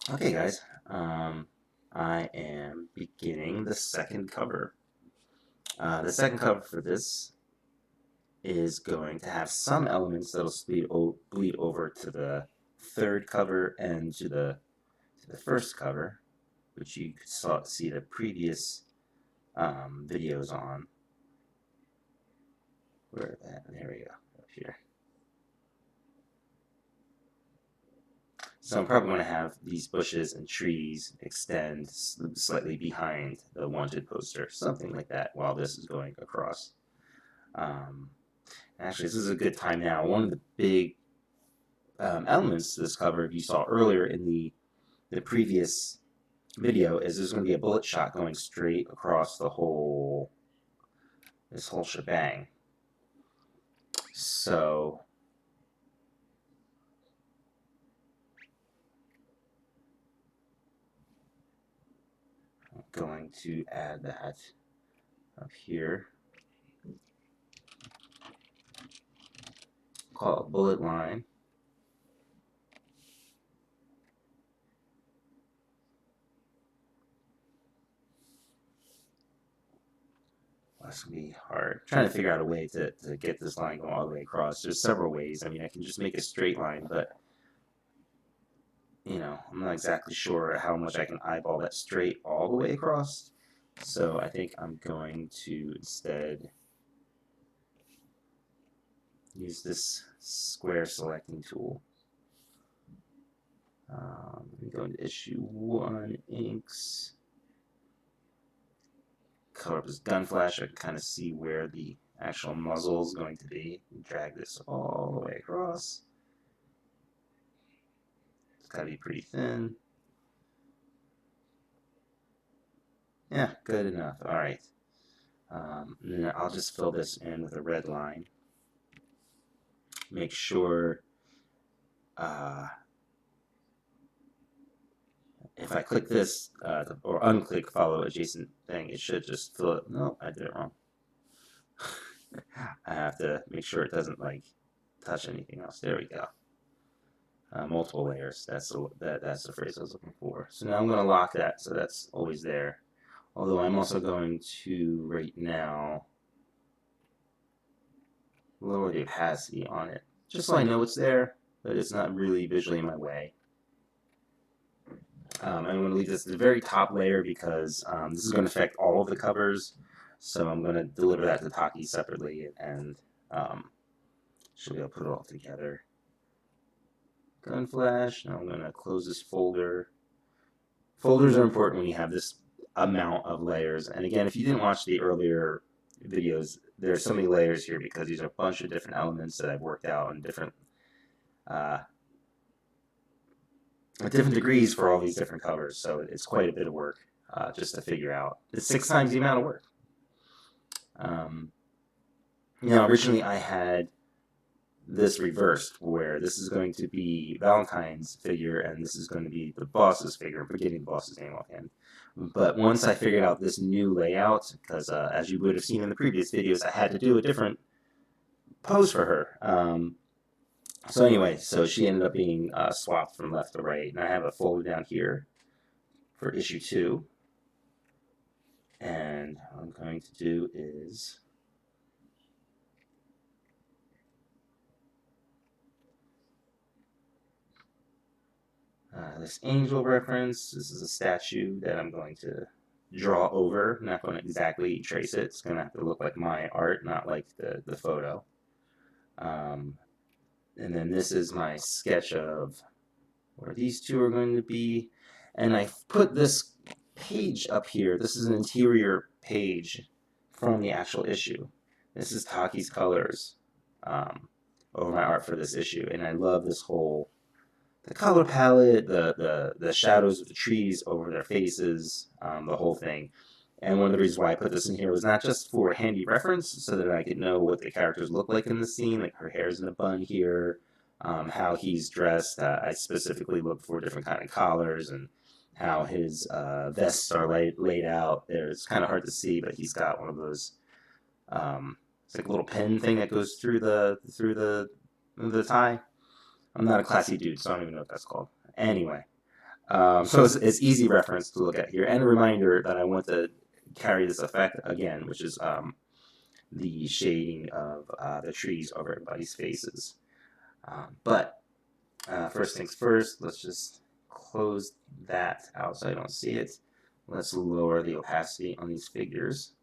Okay, guys, I am beginning the second cover. The second cover for this is going to have some elements that'll bleed over to the third cover and to the first cover, which you could see the previous videos on. Where that? There we go, up here. So I'm probably going to have these bushes and trees extend slightly behind the wanted poster, something like that, while this is going across. Um, Actually, this is a good time now. One of the big elements to this cover you saw earlier in the previous video is there's going to be a bullet shot going straight across this whole shebang. So I'm going to add that up here. Call it bullet line. That's gonna be hard. I'm trying to figure out a way to get this line going all the way across. There's several ways. I mean, I can just make a straight line, but I'm not exactly sure how much I can eyeball that straight all the way across. So I think I'm going to instead use this square selecting tool. Let me go into issue 1, inks. Color up this gun flash. I can kind of see where the actual muzzle is going to be. Drag this all the way across. It's got to be pretty thin. Yeah, good enough. All right. Then I'll just fill this in with a red line. Make sure if I click this or unclick follow adjacent thing, it should just fill it. No, I did it wrong. I have to make sure it doesn't like touch anything else. There we go. Multiple layers. That's the phrase I was looking for. So now I'm going to lock that so that's always there. Although I'm also going to right now lower the opacity on it, just so I know it's there, but it's not really visually in my way. I'm going to leave this at the very top layer because this is going to affect all of the covers. So I'm going to deliver that to Taki separately, and she'll be able to put it all together. Gun flash. Now I'm going to close this folder. Folders are important when you have this amount of layers. And again, if you didn't watch the earlier videos, there are so many layers here because these are a bunch of different elements that I've worked out in different degrees for all these different covers. So it's quite a bit of work just to figure out. It's 6 times the amount of work. Originally I had this reversed, where this is going to be Valentine's figure and this is going to be the boss's figure. I'm forgetting the boss's name offhand. But once I figured out this new layout, because as you would have seen in the previous videos, I had to do a different pose for her. So anyway, so she ended up being swapped from left to right. And I have a folder down here for issue 2. And what I'm going to do is this angel reference. This is a statue that I'm going to draw over. I'm not going to exactly trace it. It's going to have to look like my art, not like the photo. And then this is my sketch of where these two are going to be. And I put this page up here. This is an interior page from the actual issue. This is Taki's colors over my art for this issue. And I love this whole the color palette, the shadows of the trees over their faces, the whole thing. And one of the reasons why I put this in here was not just for handy reference, so that I could know what the characters look like in the scene, like her hair's in a bun here, how he's dressed. I specifically looked for different kind of collars and how his vests are laid out. There, it's kind of hard to see, but he's got one of those. It's like a little pin thing that goes through the tie. I'm not a classy dude, so I don't even know what that's called. Anyway, So it's easy reference to look at here, and a reminder that I want to carry this effect again, which is the shading of the trees over everybody's faces. But first things first, let's just close that out so I don't see it. Let's lower the opacity on these figures.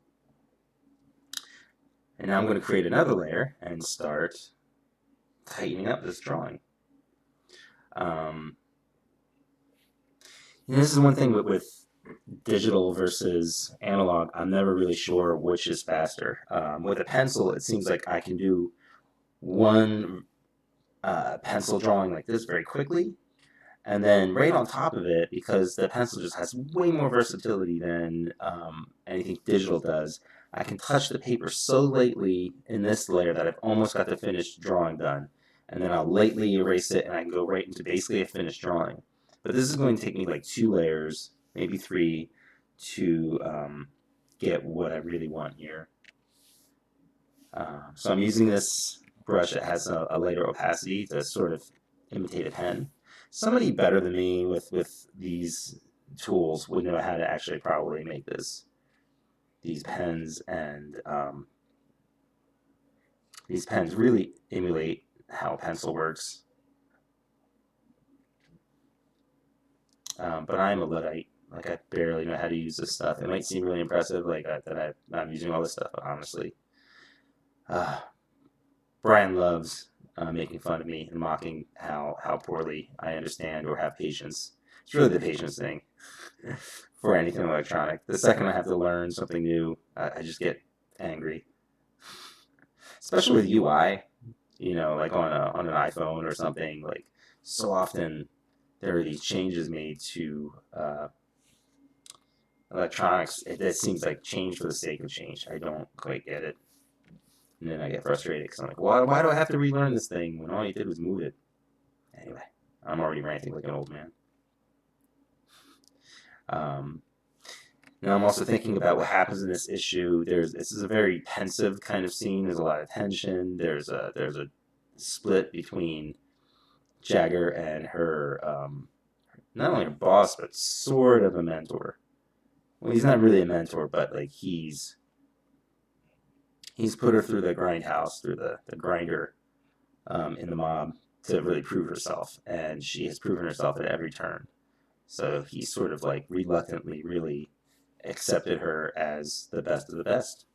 And now I'm going to create another layer and start tightening up this drawing. This is one thing with digital versus analog. I'm never really sure which is faster. With a pencil, it seems like I can do one pencil drawing like this very quickly, and then right on top of it, because the pencil just has way more versatility than anything digital does, I can touch the paper so lightly in this layer that I've almost got the finished drawing done. And then I'll lightly erase it and I can go right into basically a finished drawing. But this is going to take me like 2 layers, maybe 3, to get what I really want here. So I'm using this brush that has a lighter opacity to sort of imitate a pen. Somebody better than me with these tools would know how to actually probably make these pens, and these pens really emulate how a pencil works. But I'm a Luddite. Like, I barely know how to use this stuff. It might seem really impressive, like that I'm using all this stuff, but honestly, Brian loves making fun of me and mocking how poorly I understand or have patience. It's really the patience thing for anything electronic. The second I have to learn something new, I just get angry. Especially with UI, you know, like on an iPhone or something. Like, so often there are these changes made to electronics. It seems like change for the sake of change. I don't quite get it. And then I get frustrated because I'm like, why do I have to relearn this thing when all you did was move it? Anyway, I'm already ranting like an old man. Now I'm also thinking about what happens in this issue. This is a very pensive kind of scene. There's a lot of tension. There's a split between Jagger and her, not only her boss, but sort of a mentor. Well, he's not really a mentor, but like he's put her through the grindhouse, through the grinder in the mob to really prove herself, and she has proven herself at every turn. So he sort of like reluctantly really accepted her as the best of the best.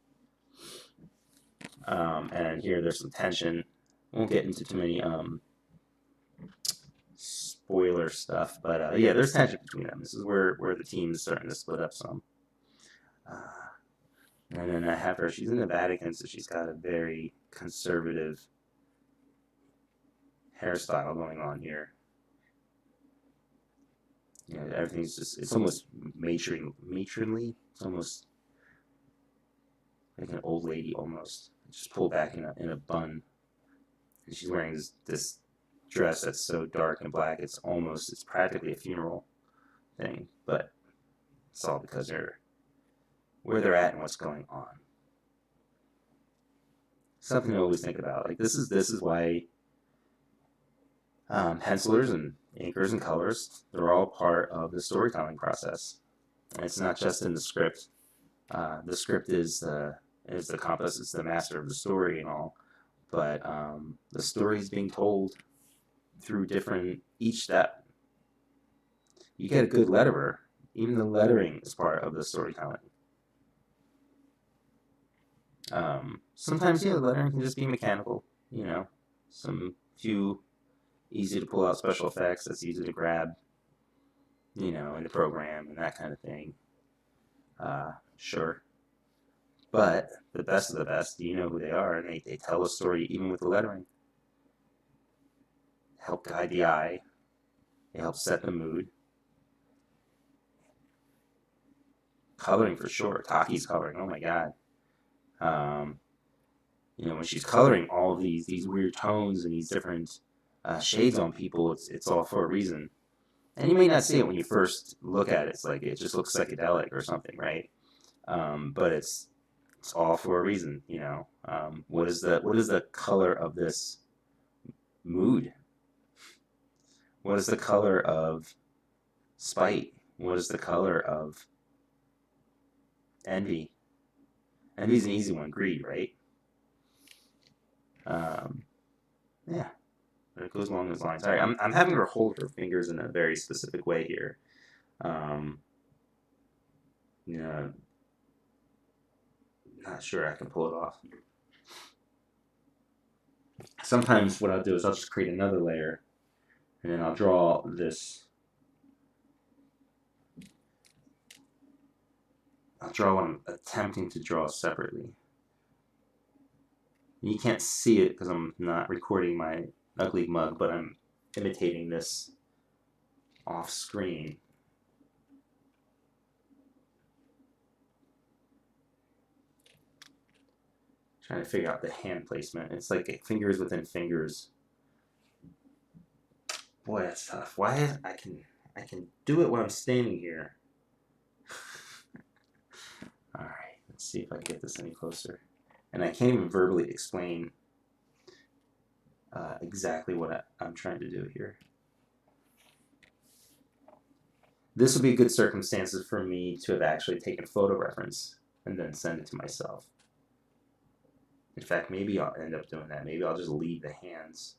And here there's some tension. Won't get into too many spoiler stuff, but yeah, there's tension between them. This is where the team is starting to split up some. And then I have her, she's in the Vatican, so she's got a very conservative hairstyle going on here. You know, everything's just, it's almost matronly. It's almost like an old lady almost. Just pulled back in a bun. And she's wearing this dress that's so dark and black, it's practically a funeral thing. But it's all because they're where they're at and what's going on. Something to always think about. Like, this is why pencilers and inkers and colors, they're all part of the storytelling process. And it's not just in the script. The script is the compass, it's the master of the story and all. But the story is being told through each step. You get a good letterer, even the lettering is part of the storytelling. Sometimes, the lettering can just be mechanical, you know, some few easy to pull out special effects that's easy to grab, you know, in the program and that kind of thing. Sure. But the best of the best, you know who they are, and they tell a story even with the lettering. Help guide the eye. They help set the mood. Coloring for sure. Taki's coloring, oh my god. You know, when she's coloring all of these weird tones and these different shades on people, it's all for a reason. And you may not see it when you first look at it. It's like it just looks psychedelic or something, right? But it's all for a reason, you know. What is the color of this mood? What is the color of Spite. What is the color of envy? Envy's an easy one. Greed, right? Yeah, but it goes along those lines. All right, I'm having her hold her fingers in a very specific way here. You know, not sure I can pull it off. Sometimes what I'll do is I'll just create another layer, and then I'll draw this. I'll draw what I'm attempting to draw separately. You can't see it because I'm not recording my ugly mug, but I'm imitating this off screen. Trying to figure out the hand placement. It's like fingers within fingers. Boy, that's tough. Why is I can do it while I'm standing here. All right, let's see if I can get this any closer. And I can't even verbally explain exactly what I'm trying to do here. This would be good circumstances for me to have actually taken photo reference and then send it to myself. In fact, maybe I'll end up doing that. Maybe I'll just leave the hands.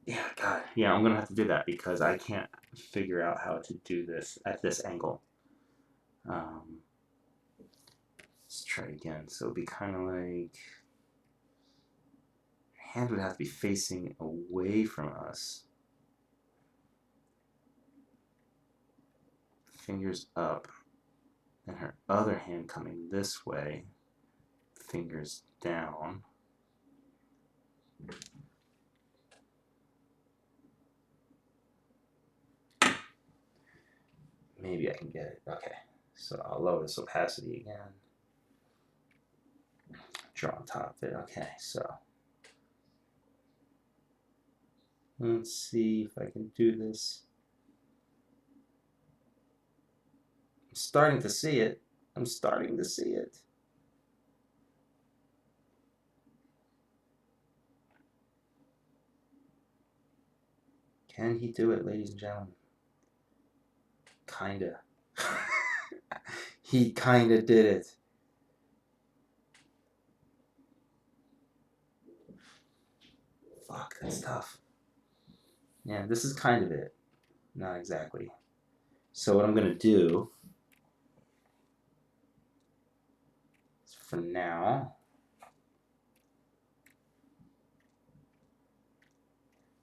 Yeah, God. Yeah, I'm going to have to do that because I can't figure out how to do this at this angle. Let's try again. So it'd be kind of like her hand would have to be facing away from us. Fingers up. And her other hand coming this way. Fingers down. Maybe I can get it. Okay. So I'll lower this opacity again. Draw on top of it. Okay, so let's see if I can do this. I'm starting to see it. I'm starting to see it. Can he do it, ladies and gentlemen? Kinda. He kinda did it. Fuck, that's tough. Yeah, this is kind of it. Not exactly. So what I'm gonna do is for now,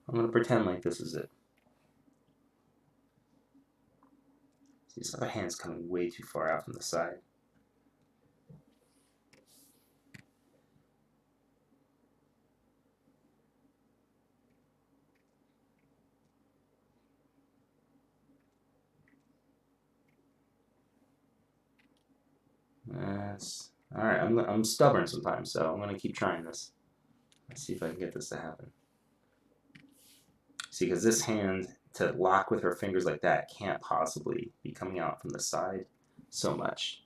I'm gonna pretend like this is it. See, this other hand's coming way too far out from the side. That's all right. I'm stubborn sometimes, so I'm gonna keep trying this. Let's see if I can get this to happen. See, because this hand to lock with her fingers like that can't possibly be coming out from the side so much.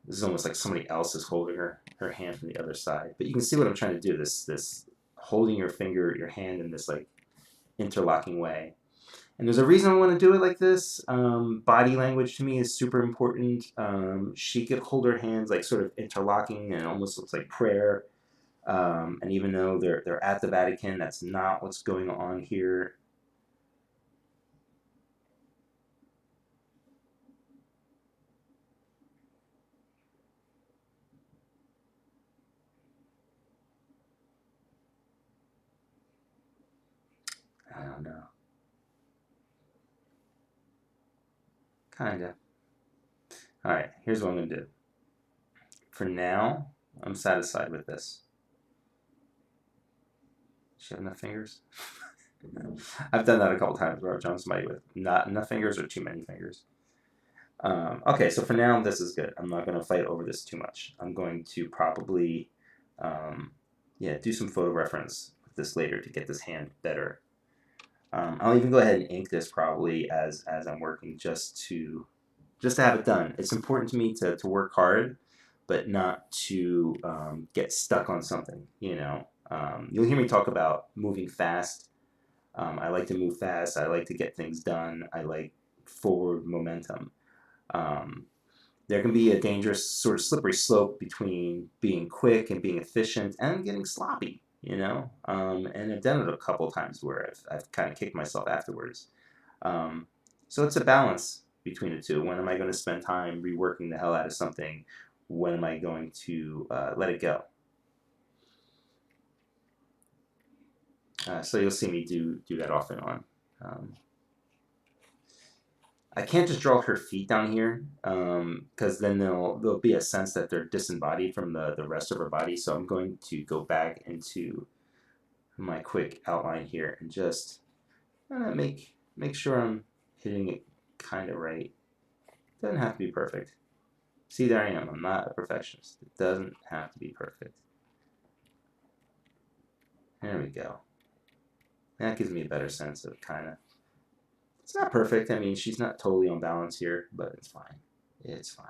This is almost like somebody else is holding her hand from the other side. But you can see what I'm trying to do. This holding your hand in this like interlocking way. And there's a reason I want to do it like this. Body language to me is super important. She could hold her hands like sort of interlocking and it almost looks like prayer. And even though they're at the Vatican, that's not what's going on here. I don't know. Kinda. Alright, here's what I'm going to do. For now, I'm satisfied with this. Does she have enough fingers? I've done that a couple times where I've drawn somebody with not enough fingers or too many fingers. Okay, so for now, this is good. I'm not going to fight over this too much. I'm going to probably, do some photo reference with this later to get this hand better. I'll even go ahead and ink this probably as I'm working just to have it done. It's important to me to work hard, but not to get stuck on something, you know. You'll hear me talk about moving fast. I like to move fast. I like to get things done. I like forward momentum. Um, there can be a dangerous sort of slippery slope between being quick and being efficient and getting sloppy, you know. And I've done it a couple of times where I've kind of kicked myself afterwards. Um, so it's a balance between the two. When am I going to spend time reworking the hell out of something? When am I going to let it go? So you'll see me do that off and on. I can't just draw her feet down here because then there'll be a sense that they're disembodied from the rest of her body. So I'm going to go back into my quick outline here and just make sure I'm hitting it kind of right. Doesn't have to be perfect. See, there I am. I'm not a perfectionist. It doesn't have to be perfect. There we go. That gives me a better sense of kind of. It's not perfect. I mean, she's not totally on balance here, but it's fine. It's fine.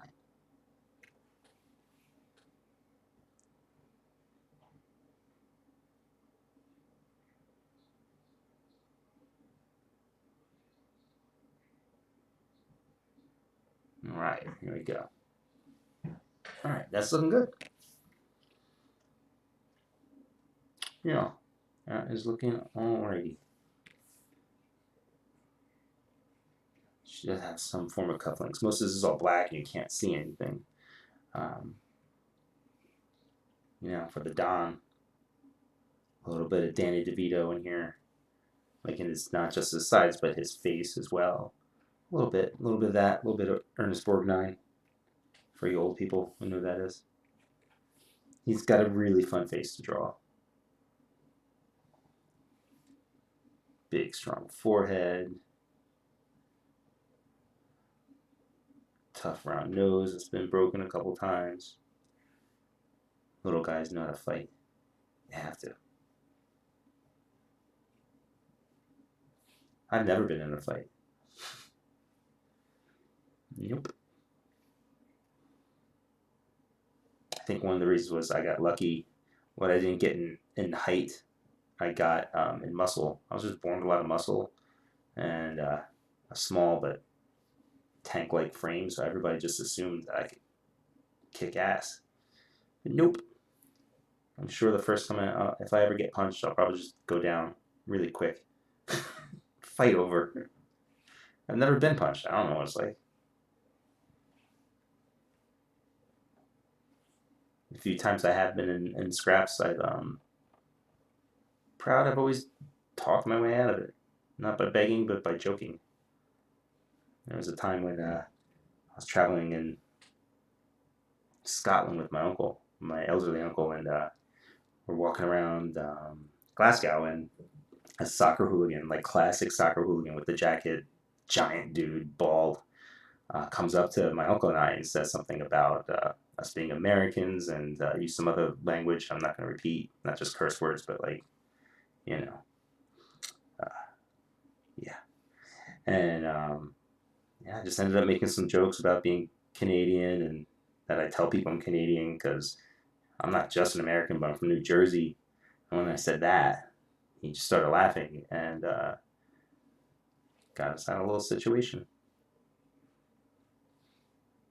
All right, here we go. All right, that's looking good. Yeah, that is looking alrighty. She does have some form of cufflinks. Most of this is all black and you can't see anything. You know, for the Don, a little bit of Danny DeVito in here. Like it's not just his sides, but his face as well. A little bit of that, a little bit of Ernest Borgnine for you old people who know who that is. He's got a really fun face to draw. Big, strong forehead. Tough, round nose that's been broken a couple times. Little guys know how to fight. You have to. I've never been in a fight. Nope. I think one of the reasons was I got lucky. What I didn't get in height, I got in muscle. I was just born with a lot of muscle and a small but tank-like frame, so everybody just assumed that I could kick ass. But nope. I'm sure the first time if I ever get punched, I'll probably just go down really quick. Fight over. I've never been punched. I don't know what it's like. A few times I have been in scraps, I've proud I've always talked my way out of it. Not by begging, but by joking. There was a time when I was traveling in Scotland with my uncle, my elderly uncle, and we're walking around Glasgow, and a soccer hooligan, like classic soccer hooligan with the jacket, giant dude, bald, comes up to my uncle and I and says something about us being Americans and use some other language I'm not going to repeat, not just curse words, but like, you know, uh, yeah. And yeah, I just ended up making some jokes about being Canadian and that I tell people I'm Canadian because I'm not just an American, but I'm from New Jersey. And when I said that, he just started laughing and got us out of a little situation.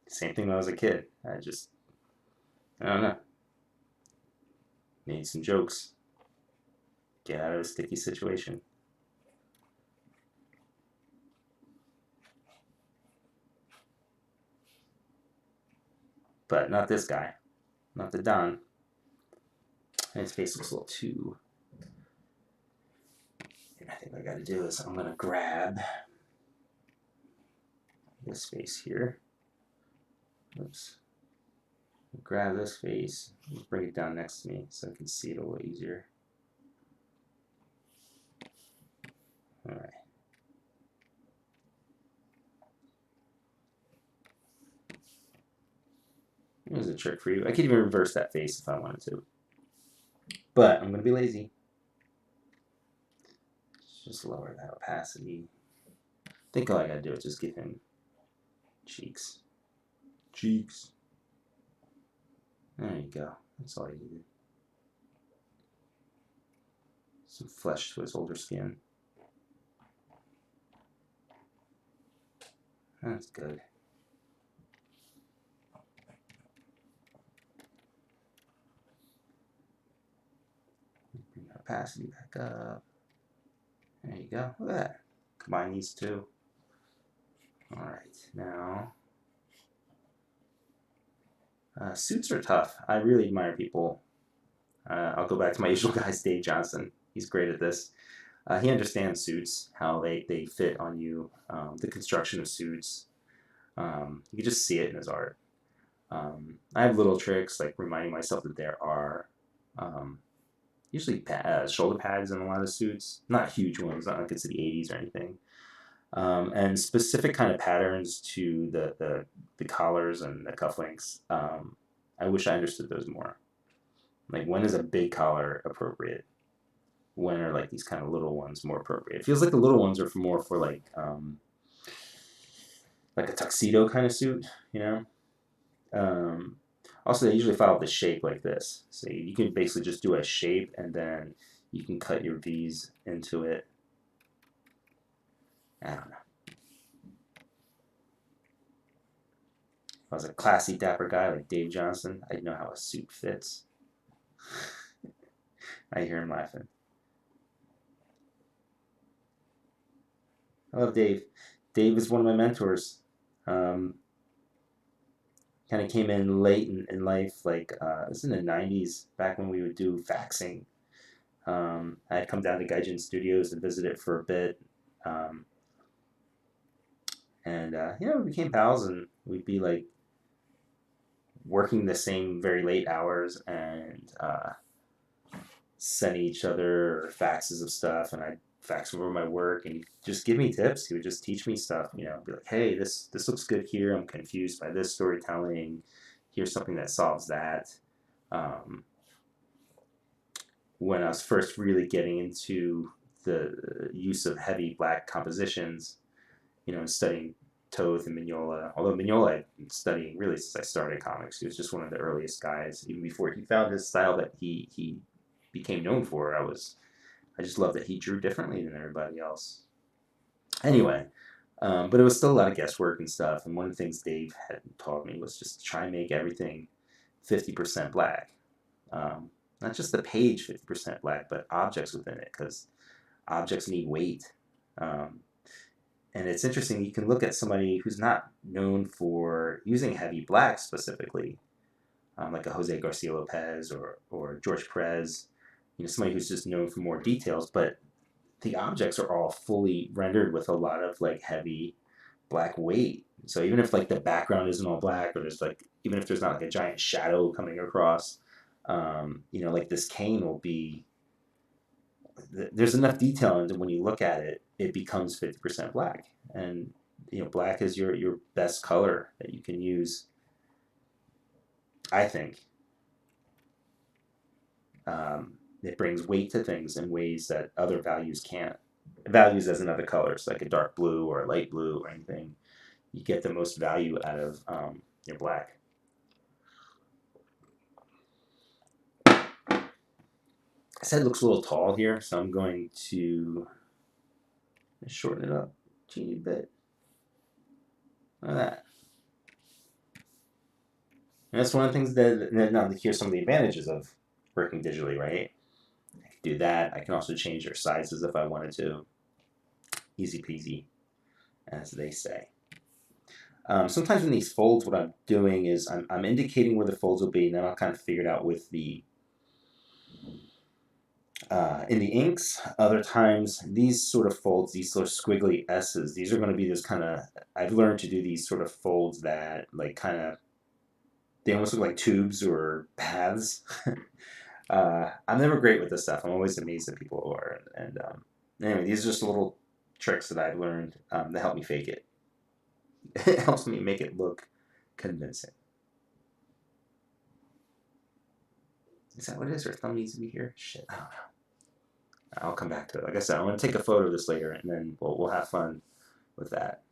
Same thing when I was a kid. I don't know, made some jokes, get out of a sticky situation. But not this guy, not the Don. His face looks a little too. And I think what I gotta do is I'm gonna grab this face here. Oops. Grab this face, bring it down next to me so I can see it a little easier. Alright. Here's a trick for you. I could even reverse that face if I wanted to. But I'm going to be lazy. Just lower that opacity. I think all I got to do is just give him cheeks. Cheeks. There you go. That's all you needed. Some flesh to his older skin. That's good. Bring our opacity back up. There you go. Look at that. Combine these two. Alright, now suits are tough. I really admire people. I'll go back to my usual guy, Dave Johnson. He's great at this. He understands suits, how they fit on you, the construction of suits. You can just see it in his art. I have little tricks like reminding myself that there are usually shoulder pads in a lot of suits, not huge ones, not like it's the 80s or anything. And specific kind of patterns to the collars and the cufflinks. I wish I understood those more. Like, when is a big collar appropriate? When are like these kind of little ones more appropriate? It feels like the little ones are more for like a tuxedo kind of suit, you know. Also, they usually follow the shape like this. So you can basically just do a shape and then you can cut your V's into it. I don't know. If I was a classy, dapper guy like Dave Johnson, I'd know how a suit fits. I hear him laughing. I love Dave. Dave is one of my mentors. Kind of came in late in life, like this is in the 90s, back when we would do faxing. I had come down to Gaijin Studios and visit it for a bit. And we became pals, and we'd be like working the same very late hours and sending each other faxes of stuff, and I'd fax over my work, and he'd just give me tips. He would just teach me stuff, be like, hey, this looks good here. I'm confused by this storytelling. Here's something that solves that. When I was first really getting into the use of heavy black compositions, and studying Toth and Mignola. Although Mignola I've been studying really since I started comics. He was just one of the earliest guys, even before he found his style that he became known for. I just love that he drew differently than everybody else. Anyway, but it was still a lot of guesswork and stuff. And one of the things Dave had taught me was just try and make everything 50% black. Not just the page 50% black, but objects within it, because objects need weight. And it's interesting, you can look at somebody who's not known for using heavy black specifically, like a Jose Garcia Lopez or George Perez, somebody who's just known for more details, but the objects are all fully rendered with a lot of like heavy black weight. So even if like the background isn't all black, or there's like, even if there's not like a giant shadow coming across, like this cane will be, there's enough detail, and when you look at it, it becomes 50% black. And black is your best color that you can use, I think. It brings weight to things in ways that other values can't. Values as in other colors, like a dark blue or a light blue or anything, you get the most value out of your black. I said it looks a little tall here, so I'm going to shorten it up a teeny bit. Look at that. And that's one of the things that, now here's some of the advantages of working digitally, right? I can do that. I can also change their sizes if I wanted to. Easy peasy, as they say. Sometimes in these folds, what I'm doing is I'm indicating where the folds will be, and then I'll kind of figure it out with the in the inks. Other times, these sort of folds, these sort of squiggly S's, these are going to be this kind of, I've learned to do these sort of folds that like kind of, they almost look like tubes or paths. I'm never great with this stuff. I'm always amazed at people who are. And anyway, these are just little tricks that I've learned that help me fake it. It helps me make it look convincing. Is that what it is? Or thumb needs to be here? Shit, I don't know. I'll come back to it. Like I said, I'm going to take a photo of this later, and then we'll have fun with that.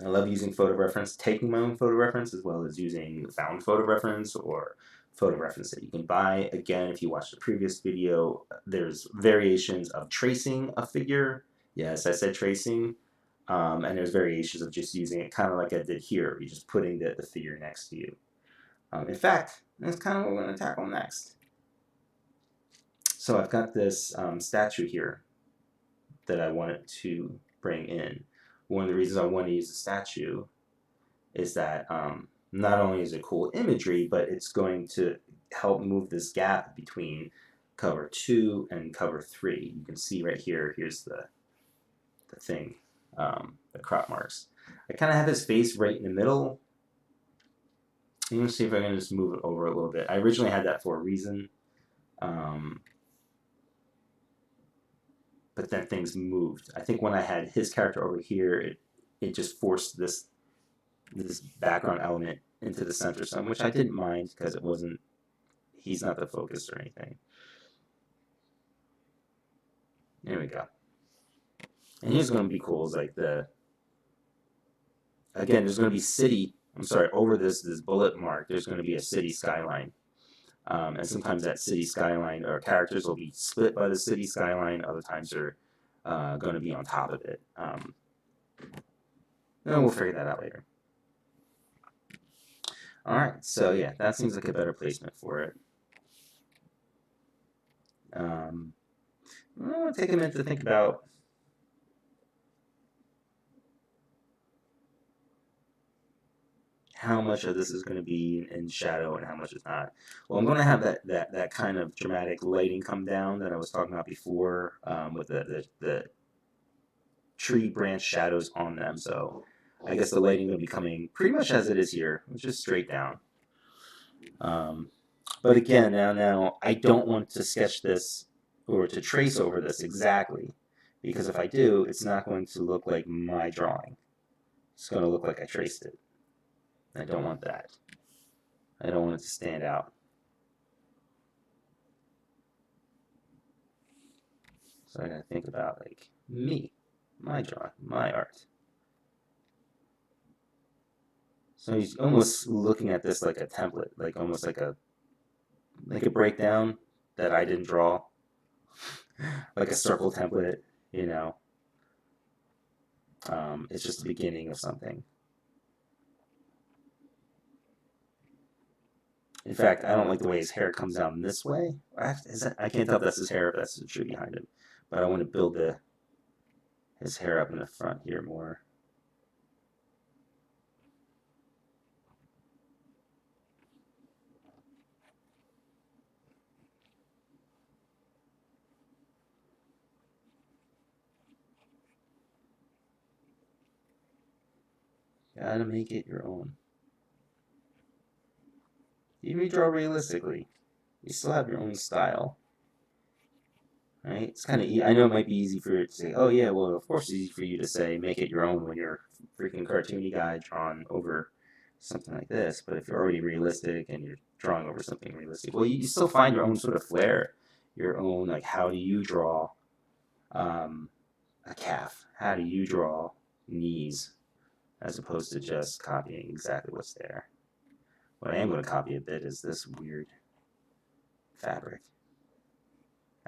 I love using photo reference, taking my own photo reference, as well as using found photo reference or photo reference that you can buy. Again, if you watched the previous video, there's variations of tracing a figure. Yes, I said tracing. And there's variations of just using it kind of like I did here. You're just putting the figure next to you. In fact, that's kind of what we're going to tackle next. So I've got this statue here that I wanted to bring in. One of the reasons I want to use the statue is that not only is it cool imagery, but it's going to help move this gap between cover 2 and cover 3. You can see right here, here's the thing, the crop marks. I kind of have his face right in the middle. I'm going to see if I can just move it over a little bit. I originally had that for a reason. But then things moved. I think when I had his character over here, it just forced this background element into the center some, which I didn't mind because it wasn't, he's not the focus or anything. There we go. And here's going to be cool is like again, there's going to be city, over this bullet mark, there's going to be a city skyline. And sometimes that city skyline or characters will be split by the city skyline. Other times they're going to be on top of it. And we'll figure that out later. All right, so yeah, that seems like a better placement for it. I'm going to take a minute to think about how much of this is going to be in shadow and how much is not. Well, I'm going to have that kind of dramatic lighting come down that I was talking about before with the tree branch shadows on them. So I guess the lighting will be coming pretty much as it is here, which is straight down. But again, now I don't want to sketch this or to trace over this exactly, because if I do, it's not going to look like my drawing. It's going to look like I traced it. I don't want that. I don't want it to stand out. So I gotta think about like me, my drawing, my art. So he's almost looking at this like a template, like almost like a breakdown that I didn't draw, like a circle template, you know. It's just the beginning of something. In fact, I don't like the way his hair comes down this way. I can't tell if that's his hair or if that's the tree behind him. But I want to build his hair up in the front here more. Gotta make it your own. Even if you draw realistically, you still have your own style. Right? It's kind of, I know it might be easy for you to say, oh yeah, well, of course it's easy for you to say, make it your own when you're a freaking cartoony guy drawn over something like this. But if you're already realistic and you're drawing over something realistic, well, you still find your own sort of flair, your own, like, how do you draw a calf? How do you draw knees? As opposed to just copying exactly what's there. What I am going to copy a bit is this weird fabric.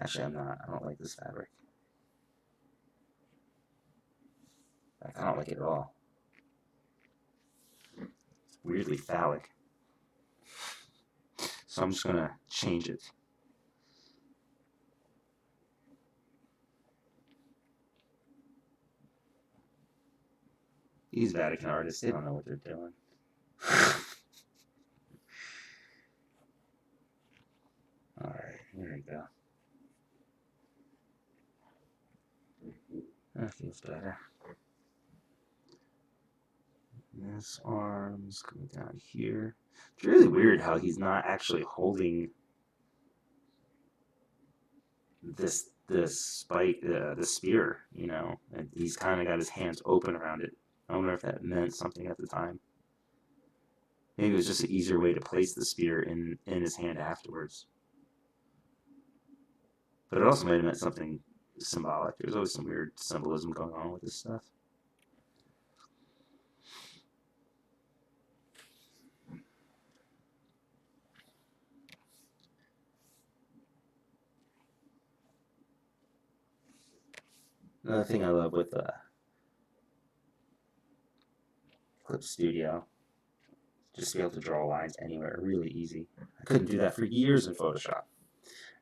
Actually, I'm not. I don't like this fabric. I don't like it at all. It's weirdly phallic. So I'm just going to change it. These Vatican artists, they don't know what they're doing. Alright, here we go. That feels better. This arm's going down here. It's really weird how he's not actually holding this spike, the spear, you know, and he's kind of got his hands open around it. I wonder if that meant something at the time. Maybe it was just an easier way to place the spear in his hand afterwards. But it also might have meant something symbolic. There's always some weird symbolism going on with this stuff. Another thing I love with Clip Studio, just to be able to draw lines anywhere, really easy. I couldn't do that for years in Photoshop.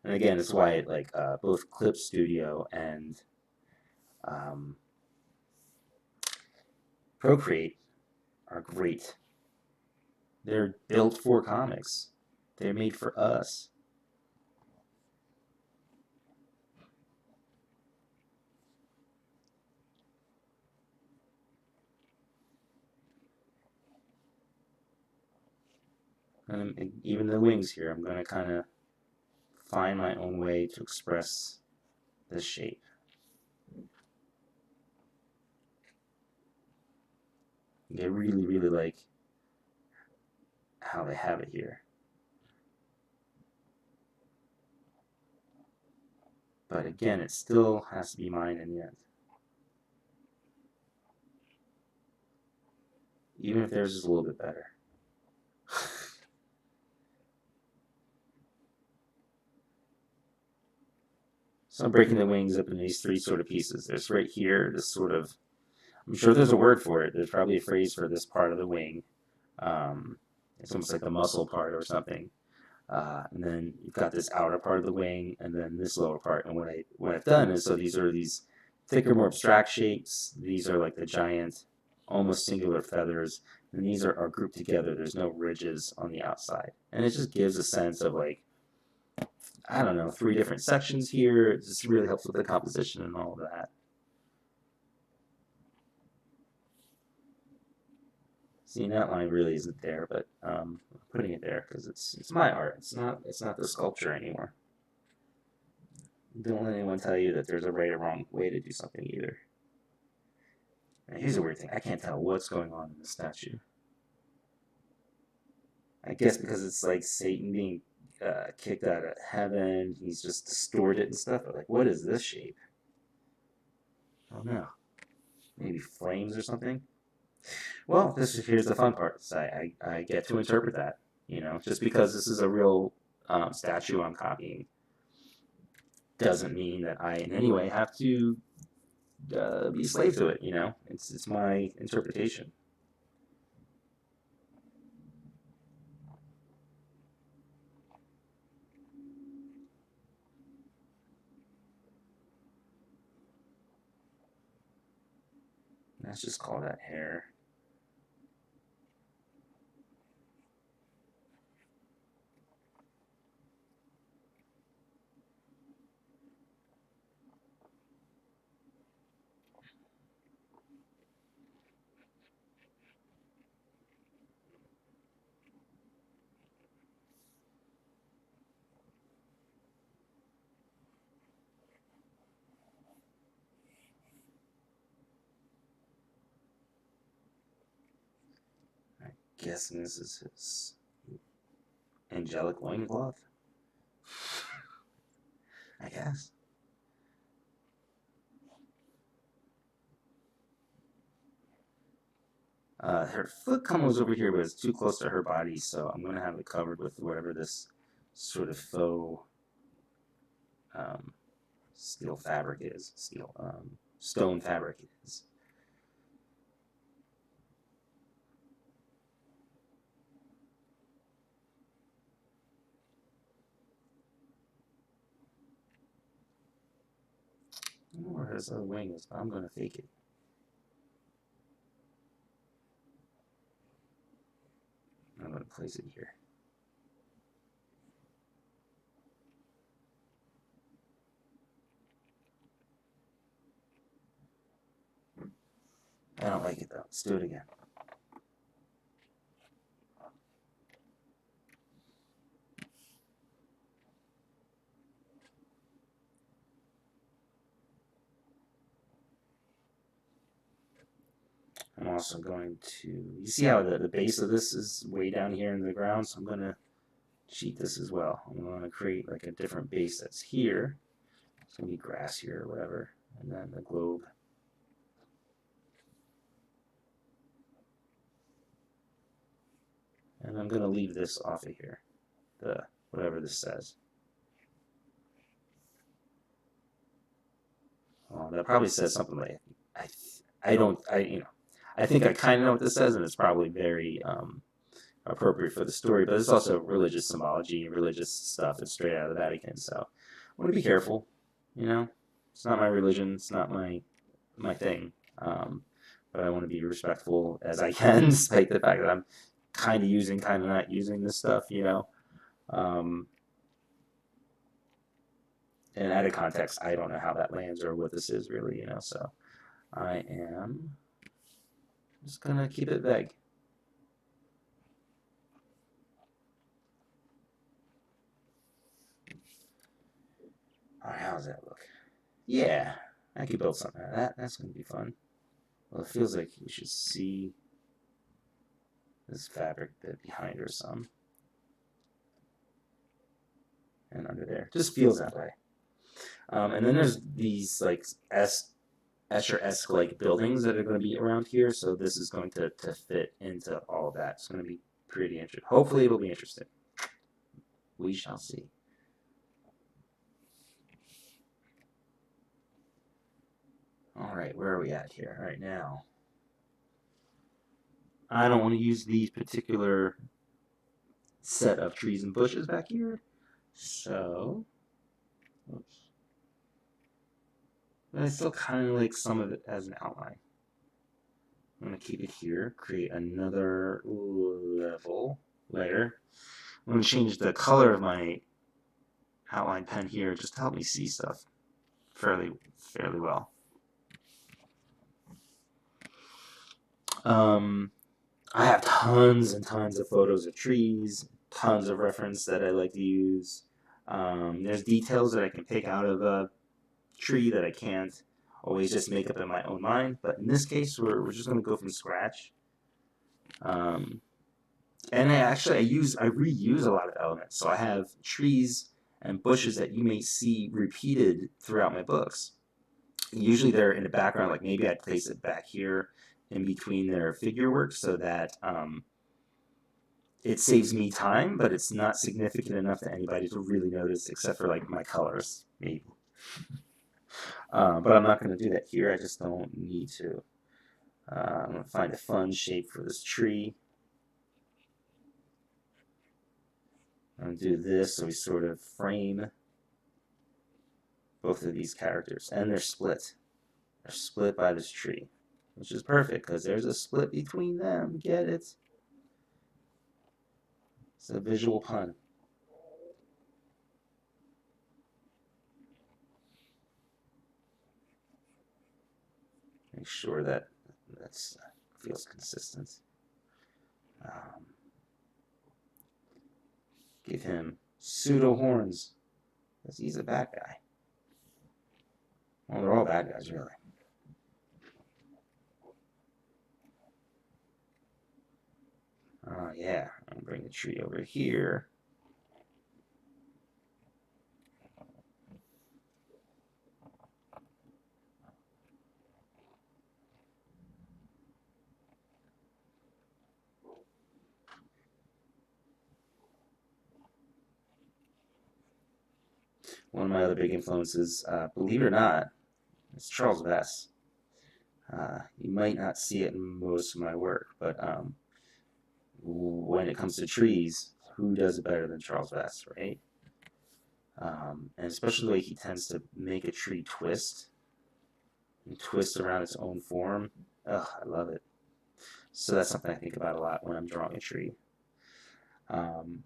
And again, it's why like both Clip Studio and Procreate are great. They're built for comics. They're made for us. And even the wings here, I'm going to kind of find my own way to express this shape. I really, really like how they have it here. But again, it still has to be mine in the end. Even if theirs is a little bit better. So I'm breaking the wings up into these three sort of pieces. There's right here, this sort of, I'm sure there's a word for it. There's probably a phrase for this part of the wing. It's almost like the muscle part or something. And then you've got this outer part of the wing, and then this lower part. And what I've done is, so these are these thicker, more abstract shapes. These are like the giant, almost singular feathers, and these are grouped together. There's no ridges on the outside, and it just gives a sense of like, I don't know, 3 different sections here. It just really helps with the composition and all of that. See, that line really isn't there, but I'm putting it there because it's my art. It's not the sculpture anymore. Don't let anyone tell you that there's a right or wrong way to do something either. And here's a weird thing. I can't tell what's going on in the statue. I guess because it's like Satan being kicked out of heaven. He's just distorted and stuff. But like, what is this shape? I don't know. Maybe flames or something? Well, here's the fun part. So I get to interpret that. You know, just because this is a real statue I'm copying doesn't mean that I in any way have to be a slave to it. You know, it's my interpretation. Let's just call that hair. Guessing this is his angelic loincloth. I guess. Her foot comes over here, but it's too close to her body, so I'm going to have it covered with whatever this sort of faux steel fabric is. Stone fabric is. I don't know where his other wing is, but I'm going to fake it. I'm going to place it here. I don't like it though. Let's do it again. I'm also going to, you see how the base of this is way down here in the ground, so I'm going to cheat this as well. I'm going to create like a different base that's here. It's going to be grass here or whatever, and then the globe. And I'm going to leave this off of here, the whatever this says. That probably says something like, I think I kind of know what this says, and it's probably very appropriate for the story, but it's also religious symbology, religious stuff. It's straight out of the Vatican, so I want to be careful. You know, it's not my religion, it's not my thing, but I want to be respectful as I can, despite the fact that I'm kind of using, kind of not using this stuff. You know, and out of context, I don't know how that lands or what this is really. You know, so I am just gonna keep it vague. All right, how does that look? Yeah, I could build something out of that. That's going to be fun. Well, it feels like we should see this fabric bit behind her some. And under there. Just feels that way. And then there's these like Escher-esque like buildings that are going to be around here. So this is going to fit into all of that. It's going to be pretty interesting. Hopefully it'll be interesting. We shall see. All right, where are we at here right now? I don't want to use these particular set of trees and bushes back here. So, oops. But I still kind of like some of it as an outline. I'm going to keep it here, create another level layer. I'm going to change the color of my outline pen here just to help me see stuff fairly well. I have tons and tons of photos of trees, tons of reference that I like to use. There's details that I can pick out of a tree that I can't always just make up in my own mind, but in this case we're just going to go from scratch. And I reuse a lot of elements. So I have trees and bushes that you may see repeated throughout my books. Usually they're in the background, like maybe I'd place it back here in between their figure work so that it saves me time, but it's not significant enough to anybody to really notice except for like my colors, maybe. But I'm not going to do that here. I just don't need to. I'm going to find a fun shape for this tree. I'm going to do this so we sort of frame both of these characters. And they're split. They're split by this tree, which is perfect because there's a split between them. Get it? It's a visual pun. Make sure that feels consistent. Give him pseudo horns because he's a bad guy. Well, they're all bad guys, really. Yeah, I'm gonna bring the tree over here. One of my other big influences, believe it or not, is Charles Vess. You might not see it in most of my work, but when it comes to trees, who does it better than Charles Vess, right? And especially the way he tends to make a tree twist and twist around its own form. Ugh, I love it. So that's something I think about a lot when I'm drawing a tree. I'm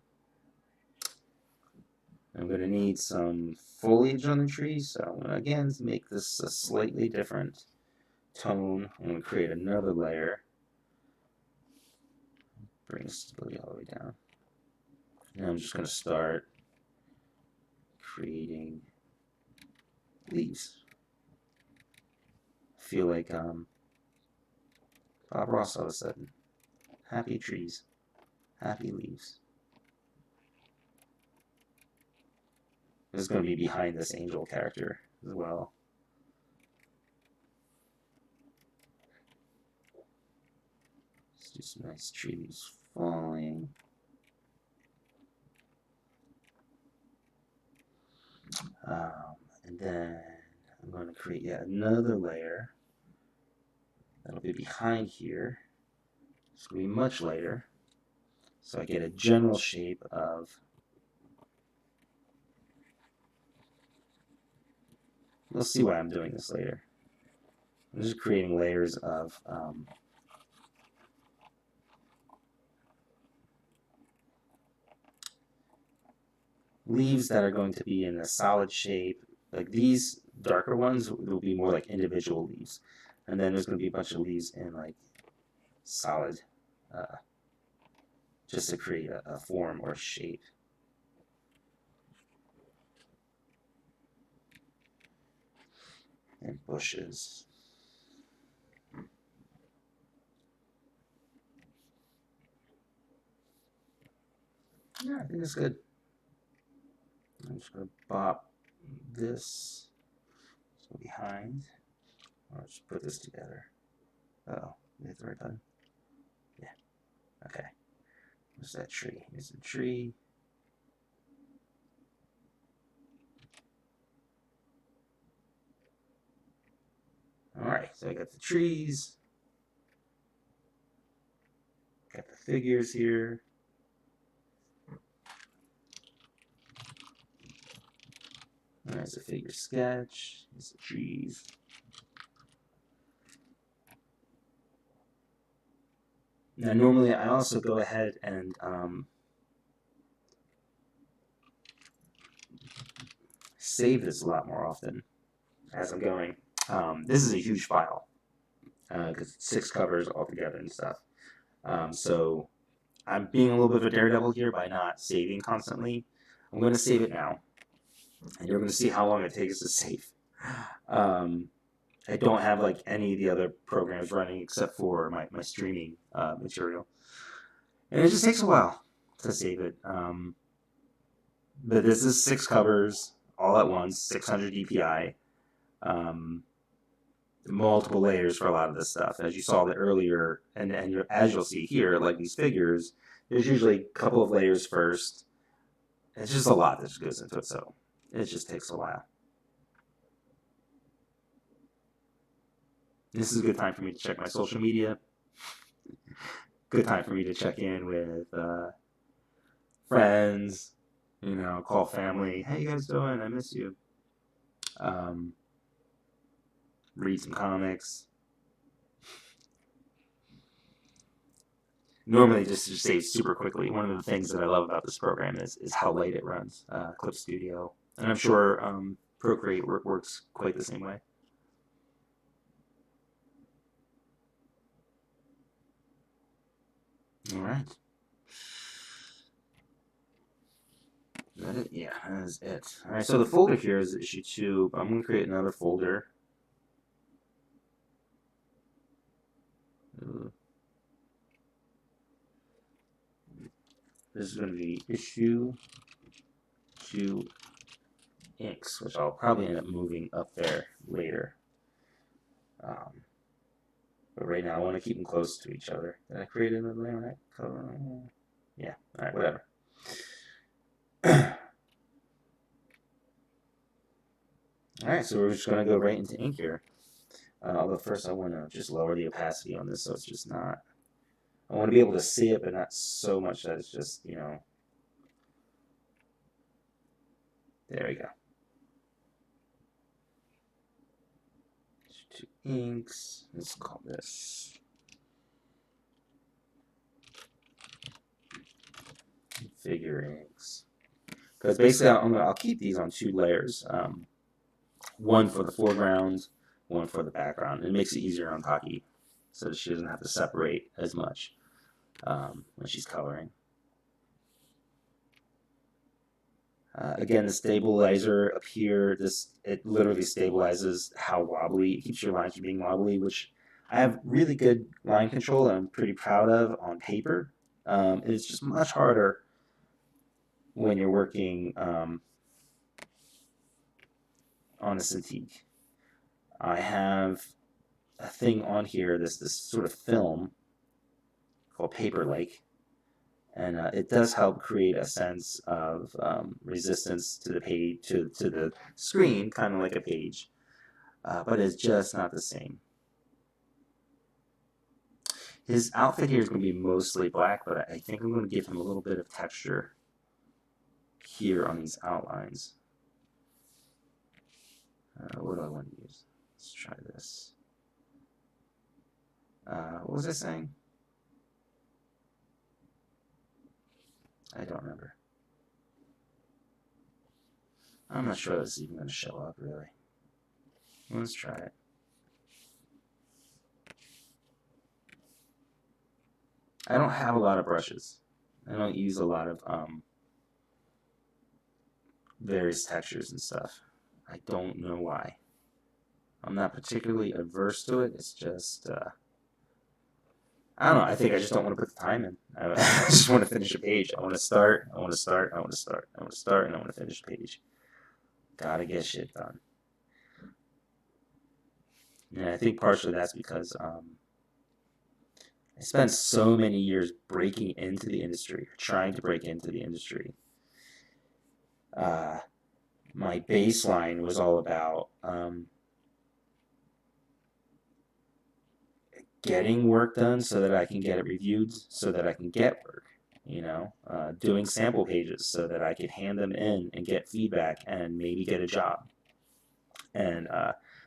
going to need some foliage on the tree, so I'm going to again make this a slightly different tone. I'm going to create another layer. Bring the stability all the way down. And I'm just going to start creating leaves. I feel like Bob Ross all of a sudden. Happy trees, happy leaves. This is going to be behind this angel character as well. Let's do some nice tree leaves falling. And then I'm I'm going to create yet another layer that'll be behind here. It's going to be much lighter. So I get a general shape of, you'll see why I'm doing this later. I'm just creating layers of leaves that are going to be in a solid shape. Like these darker ones will be more like individual leaves. And then there's going to be a bunch of leaves in like solid, just to create a form or shape. And bushes. Yeah, I think it's good. I'm just going to pop this behind. Or just put this together. Uh-oh, did I hit the right button? Yeah, okay. What's that tree? Here's the tree. Alright, so I got the trees. Got the figures here. There's a figure sketch. There's the trees. Now, normally I also go ahead and save this a lot more often as I'm going. This is a huge file because it's 6 covers altogether and stuff. So I'm being a little bit of a daredevil here by not saving constantly. I'm going to save it now, and you're going to see how long it takes to save. I don't have like any of the other programs running except for my streaming material, and it just takes a while to save it. But this is 6 covers all at once, 600 DPI, multiple layers for a lot of this stuff. As you saw that earlier, and as you'll see here, like these figures, there's usually a couple of layers first. It's just a lot that just goes into it, so it just takes a while. This is a good time for me to check my social media. Good time for me to check in with friends, you know, call family. How you guys doing? I miss you. Read some comics. Normally just saves super quickly. One of the things that I love about this program is how light it runs, Clip Studio. And I'm sure Procreate works quite the same way. All right. Is that it? Yeah, that is it. All right, so the folder here is issue 2. I'm going to create another folder. This is going to be issue 2 inks, which I'll probably end up moving up there later. But right now I want to keep them close to each other. Did I create another layer on that cover? Yeah, alright, whatever. Alright, so we're just going to go right into ink here. But first I want to just lower the opacity on this so it's just not... I want to be able to see it, but not so much that it's just, you know... There we go. 2 inks. Let's call this figure inks. Because basically I'll keep these on 2 layers. One for the foreground, one for the background. It makes it easier on Taki so that she doesn't have to separate as much when she's coloring. Again, the stabilizer up here, it literally stabilizes how wobbly, it keeps your lines from being wobbly, which I have really good line control that I'm pretty proud of on paper. It's just much harder when you're working on a Cintiq. I have a thing on here, this sort of film called Paper-like, and it does help create a sense of resistance to the page, to the screen, kind of like a page. but it's just not the same. His outfit here is going to be mostly black, but I think I'm going to give him a little bit of texture here on these outlines. What do I want to use? Let's try this. What was I saying? I don't remember. I'm not sure this is even going to show up, really. Let's try it. I don't have a lot of brushes. I don't use a lot of various textures and stuff. I don't know why. I'm not particularly averse to it. It's just, I don't know. I think I just don't want to put the time in. I just want to finish a page. I want to start, I want to start, I want to start, I want to start, and I want to finish a page. Gotta get shit done. And I think partially that's because I spent so many years breaking into the industry, or trying to break into the industry. My baseline was all about getting work done so that I can get it reviewed, so that I can get work, doing sample pages so that I could hand them in and get feedback and maybe get a job. And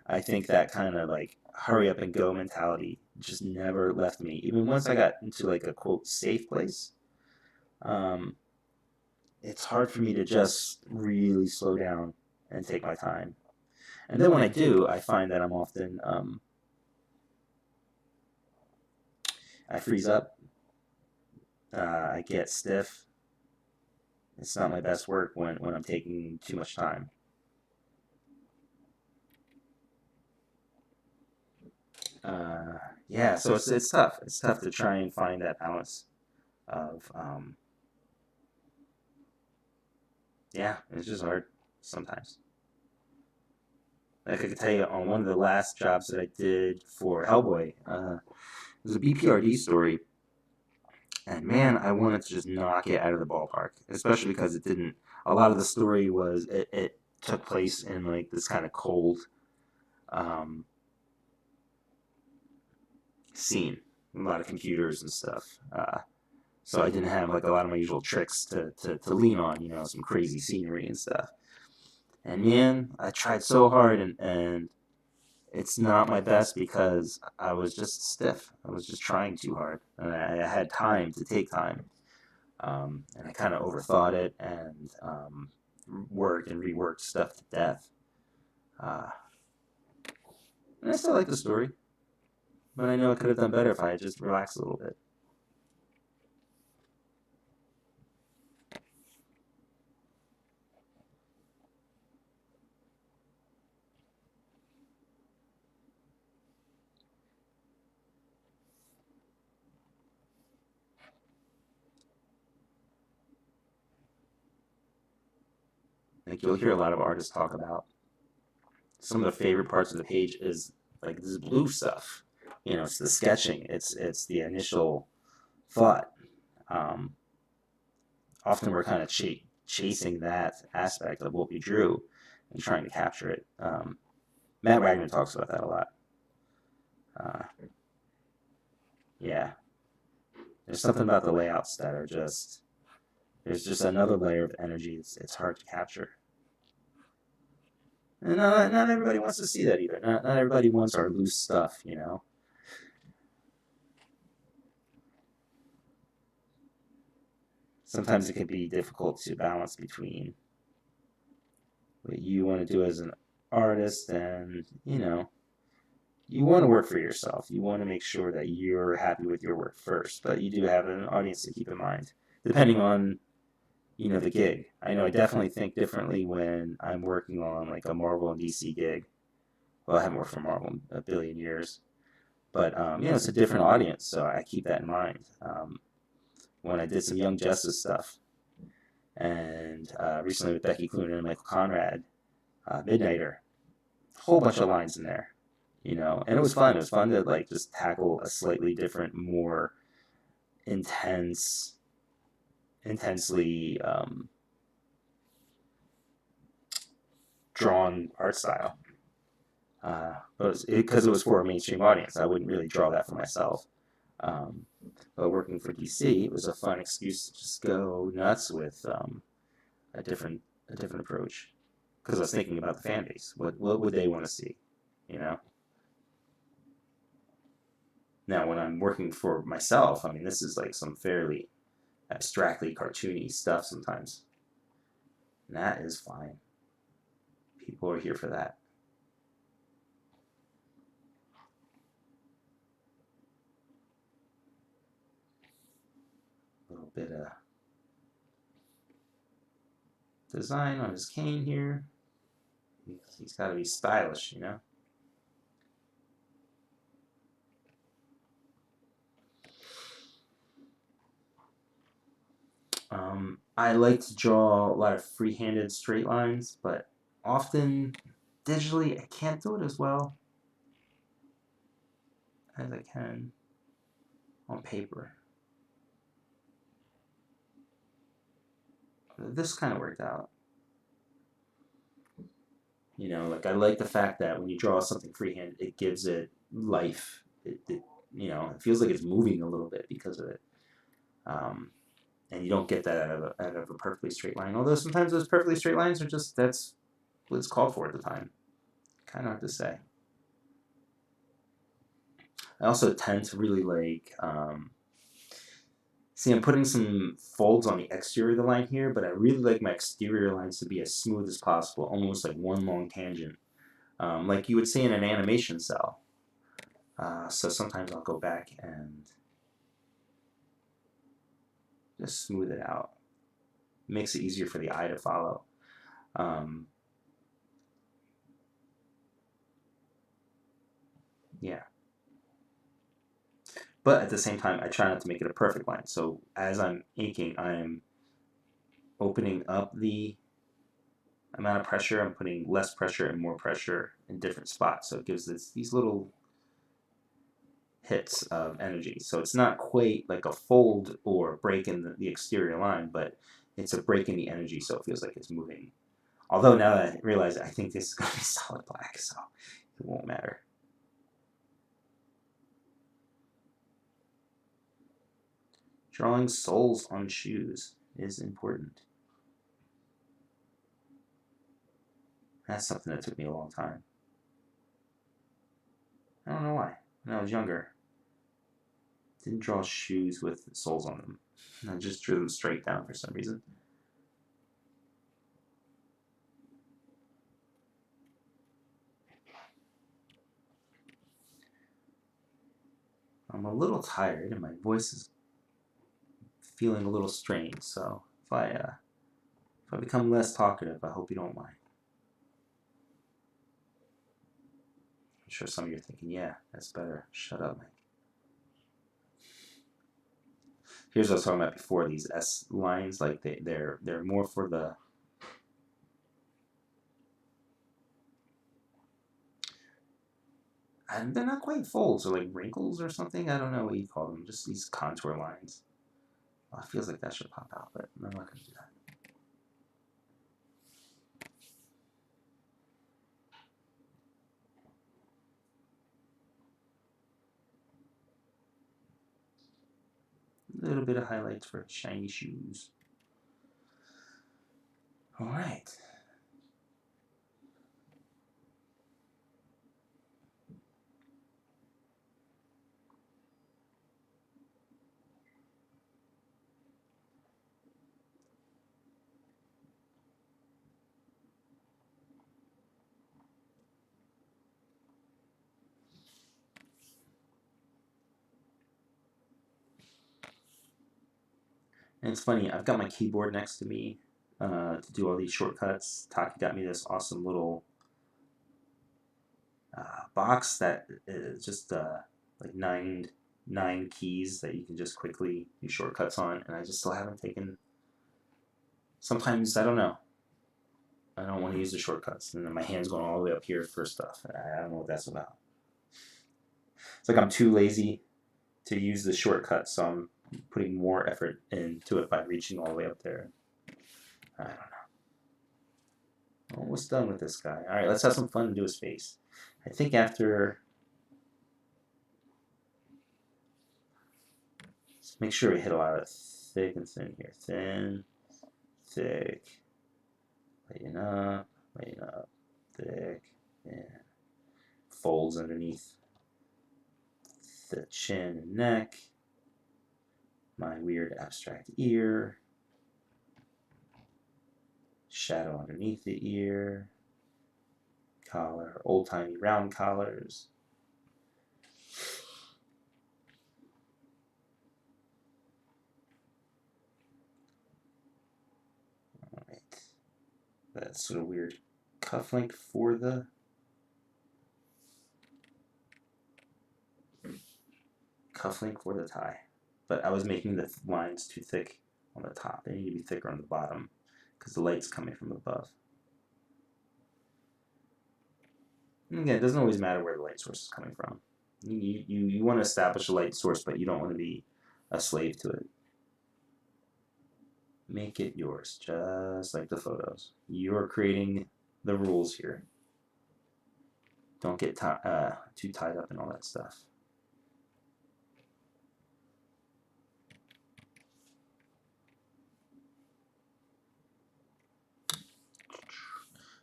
I think that kind of like hurry up and go mentality just never left me. Even once I got into like a quote safe place, it's hard for me to just really slow down and take my time. And then when I do, I find that I'm often I freeze up. I get stiff. It's not my best work when I'm taking too much time. Yeah, so it's tough. It's tough to try and find that balance of yeah, it's just hard sometimes. Like I could tell you on one of the last jobs that I did for Hellboy, it was a BPRD story. And man, I wanted to just knock it out of the ballpark, especially because it didn't. A lot of the story was it took place in like this kind of cold scene, a lot of computers and stuff. So I didn't have like a lot of my usual tricks to lean on, some crazy scenery and stuff. And man, I tried so hard, and it's not my best because I was just stiff. I was just trying too hard, and I had time to take time. And I kind of overthought it and worked and reworked stuff to death. And I still like the story, but I know I could have done better if I had just relaxed a little bit. Like you'll hear a lot of artists talk about some of the favorite parts of the page is like this blue stuff. It's the sketching. It's the initial thought. Often we're kind of chasing that aspect of what we drew and trying to capture it. Matt Wagner talks about that a lot. Yeah, there's something about the layouts that are just there's just another layer of energy. It's hard to capture. And not everybody wants to see that either. Not everybody wants our loose stuff. Sometimes it can be difficult to balance between what you want to do as an artist and, you want to work for yourself. You want to make sure that you're happy with your work first, but you do have an audience to keep in mind, depending on, the gig. I know I definitely think differently when I'm working on like a Marvel and DC gig. Well, I haven't worked for Marvel in a billion years, but it's a different audience, so I keep that in mind. When I did some Young Justice stuff, and recently with Becky Cloonan and Michael Conrad, Midnighter, a whole bunch of lines in there, and it was fun. It was fun to like just tackle a slightly different, more intensely drawn art style. But because it was for a mainstream audience, I wouldn't really draw that for myself. But working for DC, it was a fun excuse to just go nuts with a different approach. Because I was thinking about the fan base. What would they want to see? You know. Now, when I'm working for myself, I mean, this is like some fairly abstractly cartoony stuff sometimes. And that is fine. People are here for that. A little bit of design on his cane here. He's got to be stylish, you know. I like to draw a lot of free-handed straight lines, but often digitally I can't do it as well as I can on paper. This kind of worked out. You know, like I like the fact that when you draw something freehand, it gives it life. You know, it feels like it's moving a little bit because of it. And you don't get that out of a perfectly straight line. Although sometimes those perfectly straight lines are just, that's what it's called for at the time. Kind of hard to say. I also tend to really like, see, I'm putting some folds on the exterior of the line here, but I really like my exterior lines to be as smooth as possible, almost like one long tangent, like you would see in an animation cell. So sometimes I'll go back and just smooth it out. It makes it easier for the eye to follow. Yeah. But at the same time, I try not to make it a perfect line. So as I'm inking, I'm opening up the amount of pressure. I'm putting less pressure and more pressure in different spots. So it gives these little hits of energy. So it's not quite like a fold or break in the exterior line, but it's a break in the energy, so it feels like it's moving. Although now that I realize it, I think this is going to be solid black, so it won't matter. Drawing soles on shoes is important. That's something that took me a long time. I don't know why. When I was younger, I didn't draw shoes with soles on them. I just drew them straight down for some reason. I'm a little tired and my voice is feeling a little strained, so if I become less talkative, I hope you don't mind. I'm sure some of you are thinking, yeah, that's better. Shut up, Mike. Here's what I was talking about before, these S lines, like they're more for the and they're not quite folds or like wrinkles or something. I don't know what you call them, just these contour lines. Well, it feels like that should pop out, but I'm not gonna do that. A little bit of highlights for shiny shoes. All right. And it's funny, I've got my keyboard next to me to do all these shortcuts. Taki got me this awesome little box that is just like nine keys that you can just quickly do shortcuts on, and I just still haven't taken. Sometimes I don't know. I don't want to use the shortcuts, and then my hand's going all the way up here for stuff. I don't know what that's about. It's like I'm too lazy to use the shortcuts, so I'm putting more effort into it by reaching all the way up there. I don't know. Almost done with this guy. All right, let's have some fun and do his face. I think after, let's make sure we hit a lot of thick and thin here. Thin, thick, lighten up, thick, and folds underneath the chin and neck. My weird abstract ear. Shadow underneath the ear. Collar, old-timey round collars. Alright. That sort of weird cufflink for the tie. But I was making the lines too thick on the top. They need to be thicker on the bottom because the light's coming from above. And again, it doesn't always matter where the light source is coming from. You want to establish a light source, but you don't want to be a slave to it. Make it yours, just like the photos. You're creating the rules here. Don't get too tied up in all that stuff.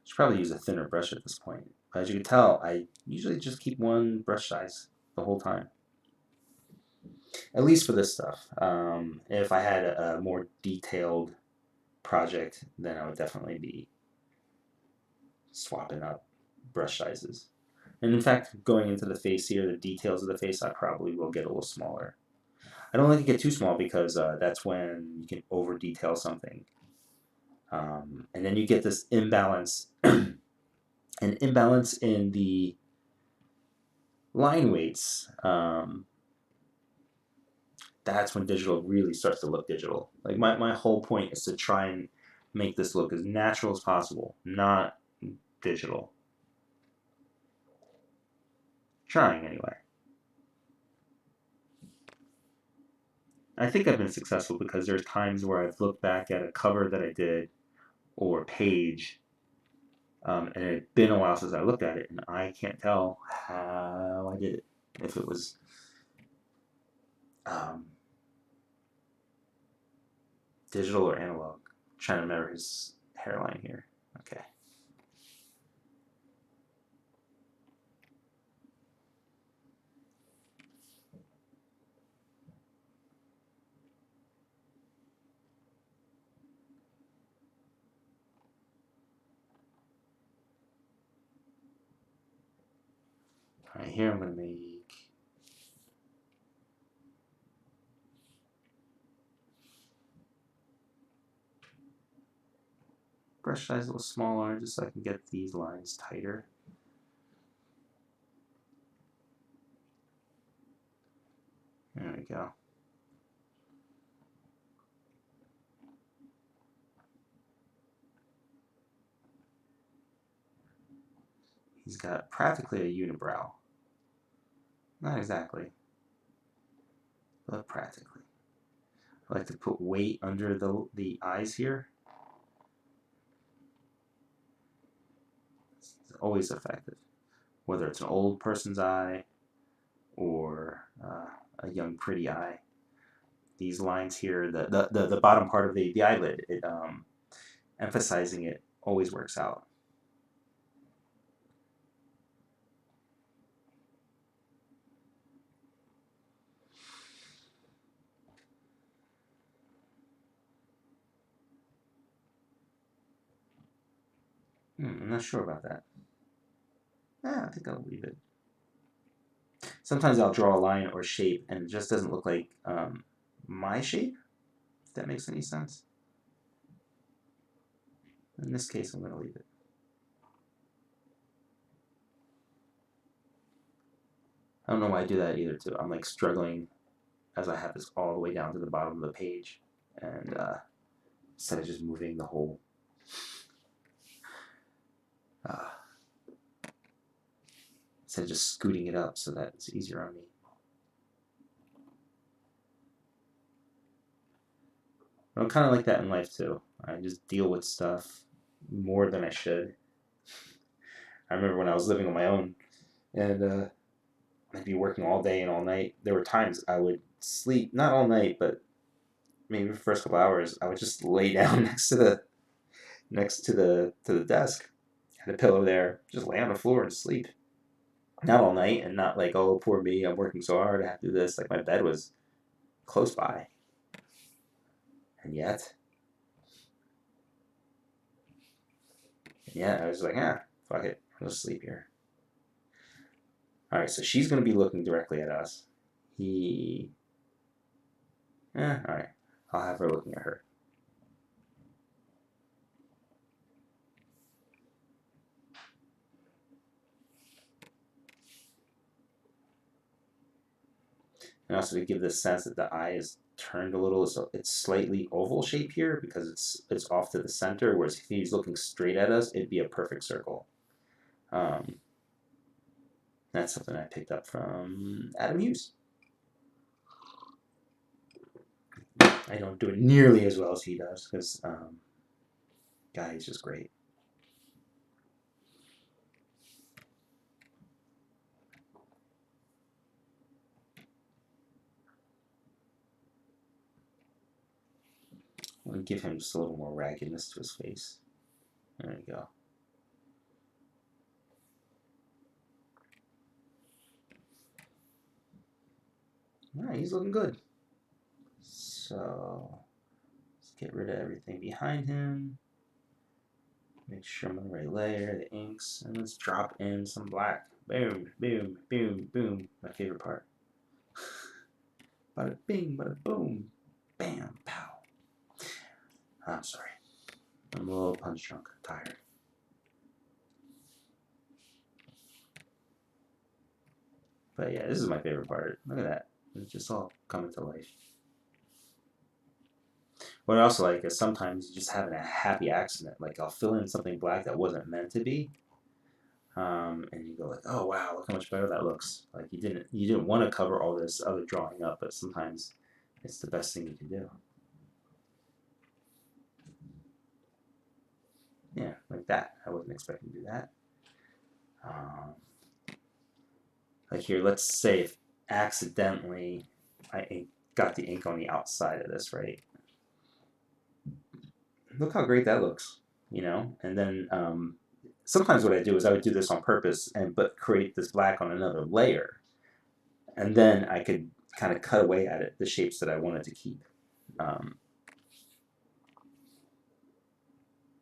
Should probably use a thinner brush at this point. But as you can tell, I usually just keep one brush size the whole time. At least for this stuff. If I had a more detailed project, then I would definitely be swapping up brush sizes. And in fact, going into the face here, the details of the face, I probably will get a little smaller. I don't like to get too small because that's when you can over detail something. And then you get this imbalance, an imbalance in the line weights. That's when digital really starts to look digital. Like my whole point is to try and make this look as natural as possible, not digital. Trying anyway. I think I've been successful because there's times where I've looked back at a cover that I did or a page, and it had been a while since I looked at it, and I can't tell how I did it. If it was digital or analog. I'm trying to remember his hairline here. Okay. All right, here I'm going to make brush size a little smaller just so I can get these lines tighter. There we go. He's got practically a unibrow. Not exactly, but practically. I like to put weight under the eyes here. It's always effective. Whether it's an old person's eye or a young pretty eye. These lines here, the bottom part of the eyelid, emphasizing it always works out. I'm not sure about that. I think I'll leave it. Sometimes I'll draw a line or shape and it just doesn't look like my shape, if that makes any sense. In this case, I'm going to leave it. I don't know why I do that either, too. I'm like struggling as I have this all the way down to the bottom of the page. And instead of just moving the whole instead of just scooting it up so that it's easier on me. I'm kind of like that in life too. I just deal with stuff more than I should, I remember when I was living on my own, and I'd be working all day and all night. There were times I would sleep, not all night, but maybe the first couple hours, I would just lay down next to the desk. Had a pillow there, just lay on the floor and sleep. Not all night, and not like, oh, poor me, I'm working so hard, I have to do this. Like, my bed was close by. And yet, I was like, fuck it, I'll just sleep here. All right, so she's going to be looking directly at us. All right, I'll have her looking at her. And also to give the sense that the eye is turned a little, so it's slightly oval shape here because it's off to the center, whereas if he's looking straight at us, it'd be a perfect circle. That's something I picked up from Adam Hughes. I don't do it nearly as well as he does because, guy, he's just great. I'm going to give him just a little more raggedness to his face. There you go. Alright, he's looking good. So, let's get rid of everything behind him. Make sure I'm on the right layer, the inks, and let's drop in some black. Boom, boom, boom, boom. My favorite part. Bada bing, bada boom. Bam, pow. I'm sorry. I'm a little punch drunk. I'm tired. But yeah, this is my favorite part. Look at that. It's just all coming to life. What I also like is sometimes just having a happy accident. Like I'll fill in something black that wasn't meant to be. And you go like, oh wow, look how much better that looks. Like you didn't want to cover all this other drawing up, but sometimes it's the best thing you can do. Yeah, like that. I wasn't expecting to do that. Like here, let's say if accidentally I got the ink on the outside of this, right? Look how great that looks, you know? And then sometimes what I do is I would do this on purpose but create this black on another layer. And then I could kind of cut away at it, the shapes that I wanted to keep.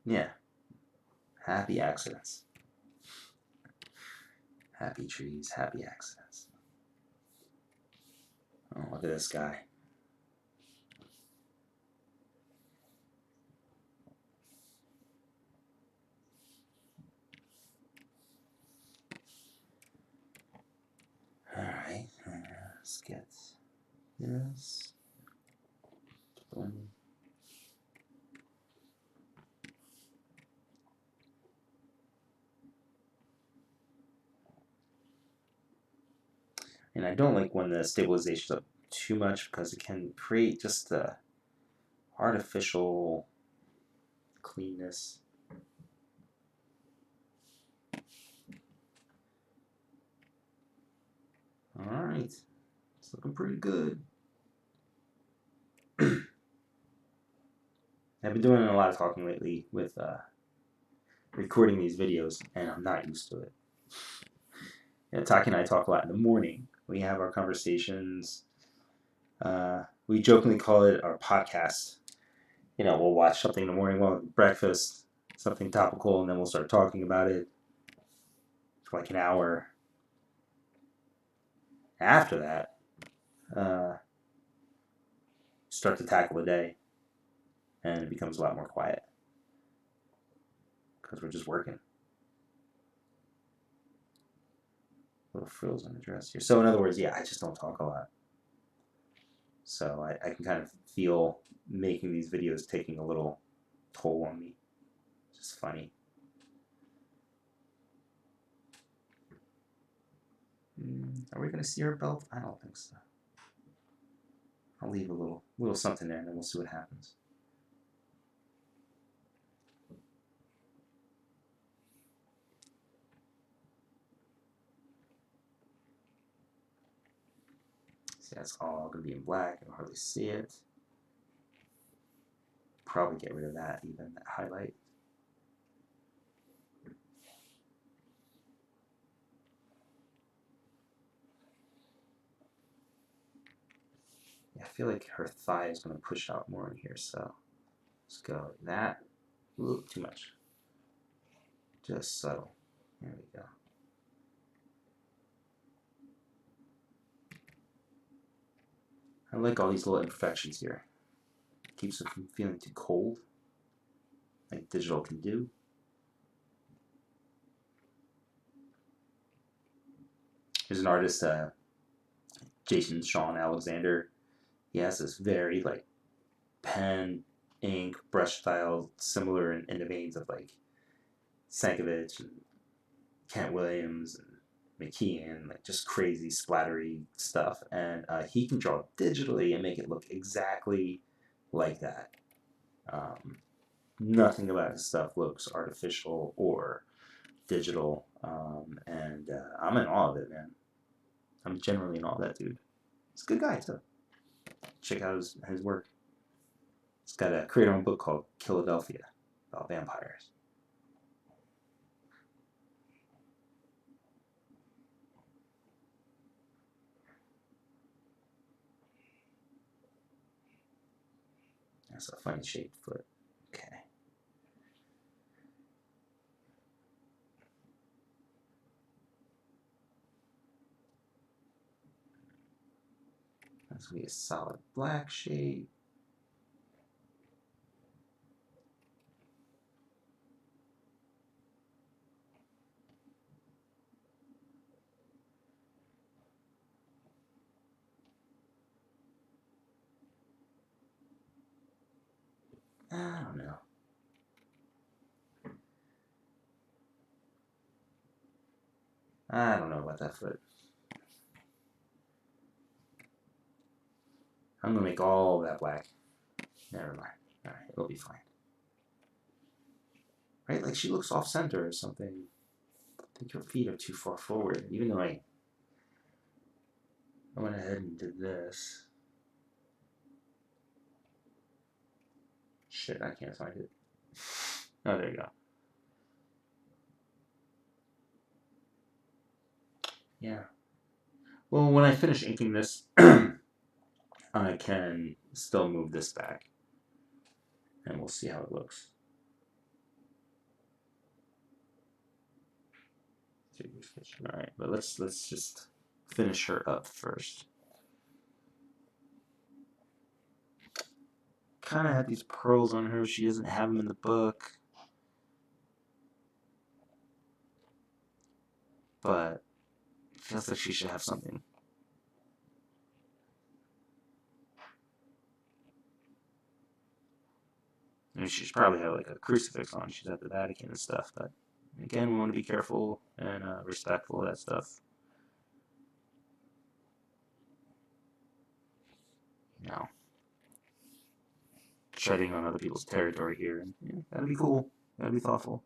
Yeah. Happy accidents. Happy trees, happy accidents. Oh, look at this guy. Alright, let's get this. Boom. And I don't like when the stabilization's up too much because it can create just the artificial cleanness. Alright, it's looking pretty good. I've been doing a lot of talking lately with recording these videos, and I'm not used to it. You know, Taki and I talk a lot in the morning. We have our conversations. We jokingly call it our podcast. You know, we'll watch something in the morning while breakfast, something topical, and then we'll start talking about it for like an hour. After that, start to tackle the day, and it becomes a lot more quiet because we're just working. Little frills on the dress here. So in other words, yeah, I just don't talk a lot. So I can kind of feel making these videos taking a little toll on me. It's just funny. Are we going to see her belt? I don't think so. I'll leave a little something there, and then we'll see what happens. See, that's all going to be in black. I can hardly see it. Probably get rid of that, even that highlight. Yeah, I feel like her thigh is going to push out more in here, so let's go like that. Ooh, too much. Just subtle. There we go. I like all these little imperfections here. Keeps it from feeling too cold, like digital can do. There's an artist, Jason Sean Alexander. He has this very like pen, ink, brush style, similar in the veins of like Sankovic and Kent Williams and McKeon, like just crazy splattery stuff. And he can draw digitally and make it look exactly like that. Nothing about his stuff looks artificial or digital, and I'm in awe of it, man. I'm generally in awe of that dude. He's a good guy too. Check out his work. He's got a create own book called Philadelphia about vampires. That's a funny shaped foot. Okay. That's gonna be a solid black shade. I don't know. I don't know about that foot. I'm gonna make all that black. Never mind. Alright, it'll be fine. Right? Like she looks off center or something. I think your feet are too far forward. Even though I went ahead and did this. Shit, I can't find it. Oh, there you go. Yeah. Well, when I finish inking this, I can still move this back. And we'll see how it looks. Alright, but let's just finish her up first. Kind of had these pearls on her. She doesn't have them in the book. But it feels like she should have something. I mean, she should probably have like a crucifix on. She's at the Vatican and stuff. But again, we want to be careful and respectful of that stuff. You know, treading on other people's territory here. And, yeah, gotta be cool. Gotta be thoughtful.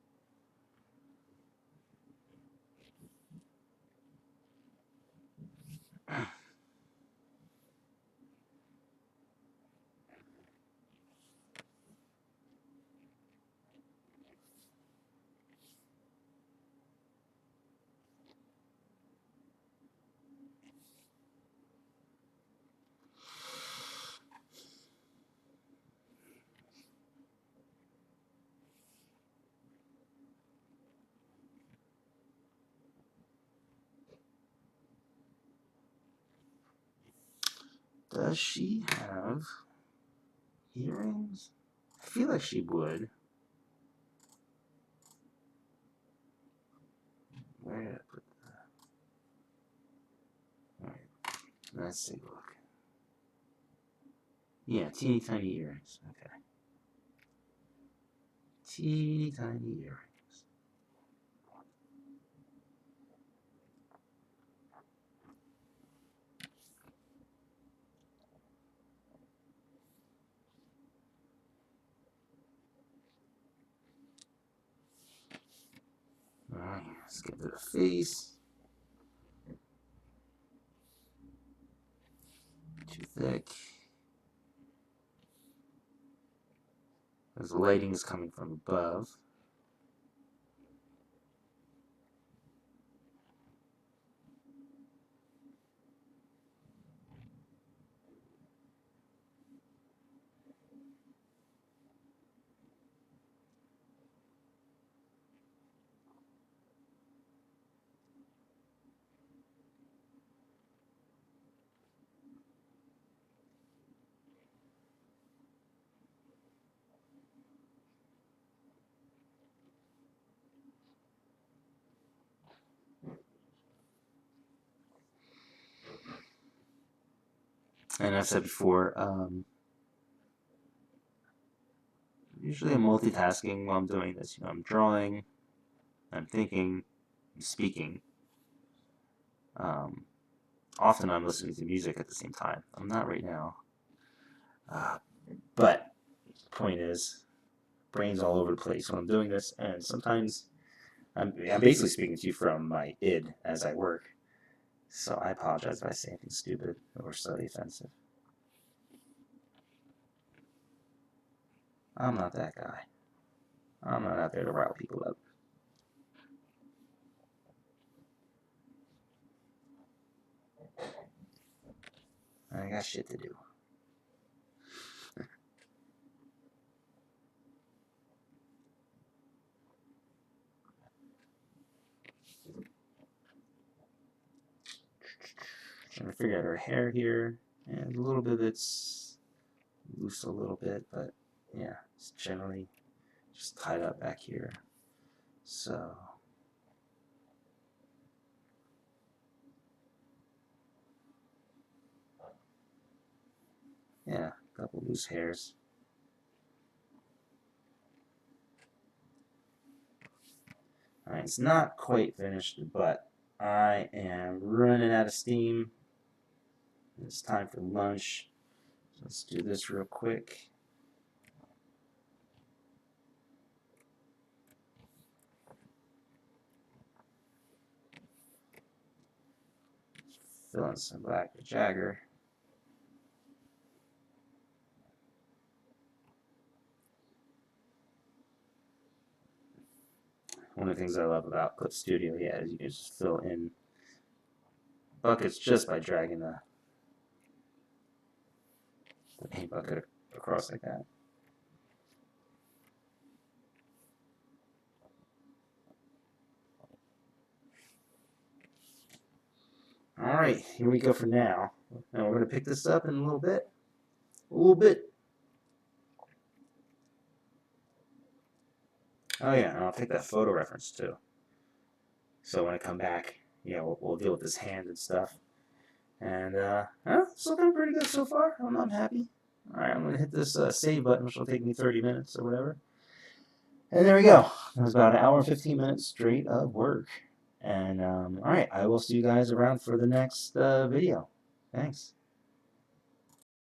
Does she have earrings? I feel like she would. Where did I put that? Alright, let's take a look. Yeah, teeny tiny earrings. Okay. Teeny tiny earrings. Alright, let's get to the face. thick. As the lighting is coming from above. And I've said before, usually I'm multitasking while I'm doing this. You know, I'm drawing, I'm thinking, I'm speaking. Often I'm listening to music at the same time. I'm not right now. But the point is, brain's all over the place when I'm doing this, and sometimes I'm basically speaking to you from my id as I work. So I apologize if I say anything stupid or slightly offensive. I'm not that guy. I'm not out there to rile people up. I got shit to do. Trying to figure out her hair here, and a little bit of it's loose a little bit, but yeah, it's generally just tied up back here. So yeah, a couple loose hairs. Alright, it's not quite finished, but I am running out of steam. It's time for lunch. So let's do this real quick. Fill in some black with Jagger. One of the things I love about Clip Studio, yeah, is you can just fill in buckets just by dragging the paint bucket across like that. Alright, here we go for now. Now we're going to pick this up in a little bit. Oh yeah, and I'll take that photo reference too. So when I come back, yeah, we'll deal with this hand and stuff. And it's looking pretty good so far. I'm happy. Alright, I'm going to hit this save button, which will take me 30 minutes or whatever. And there we go. That was about an hour and 15 minutes straight of work. And alright, I will see you guys around for the next video. Thanks.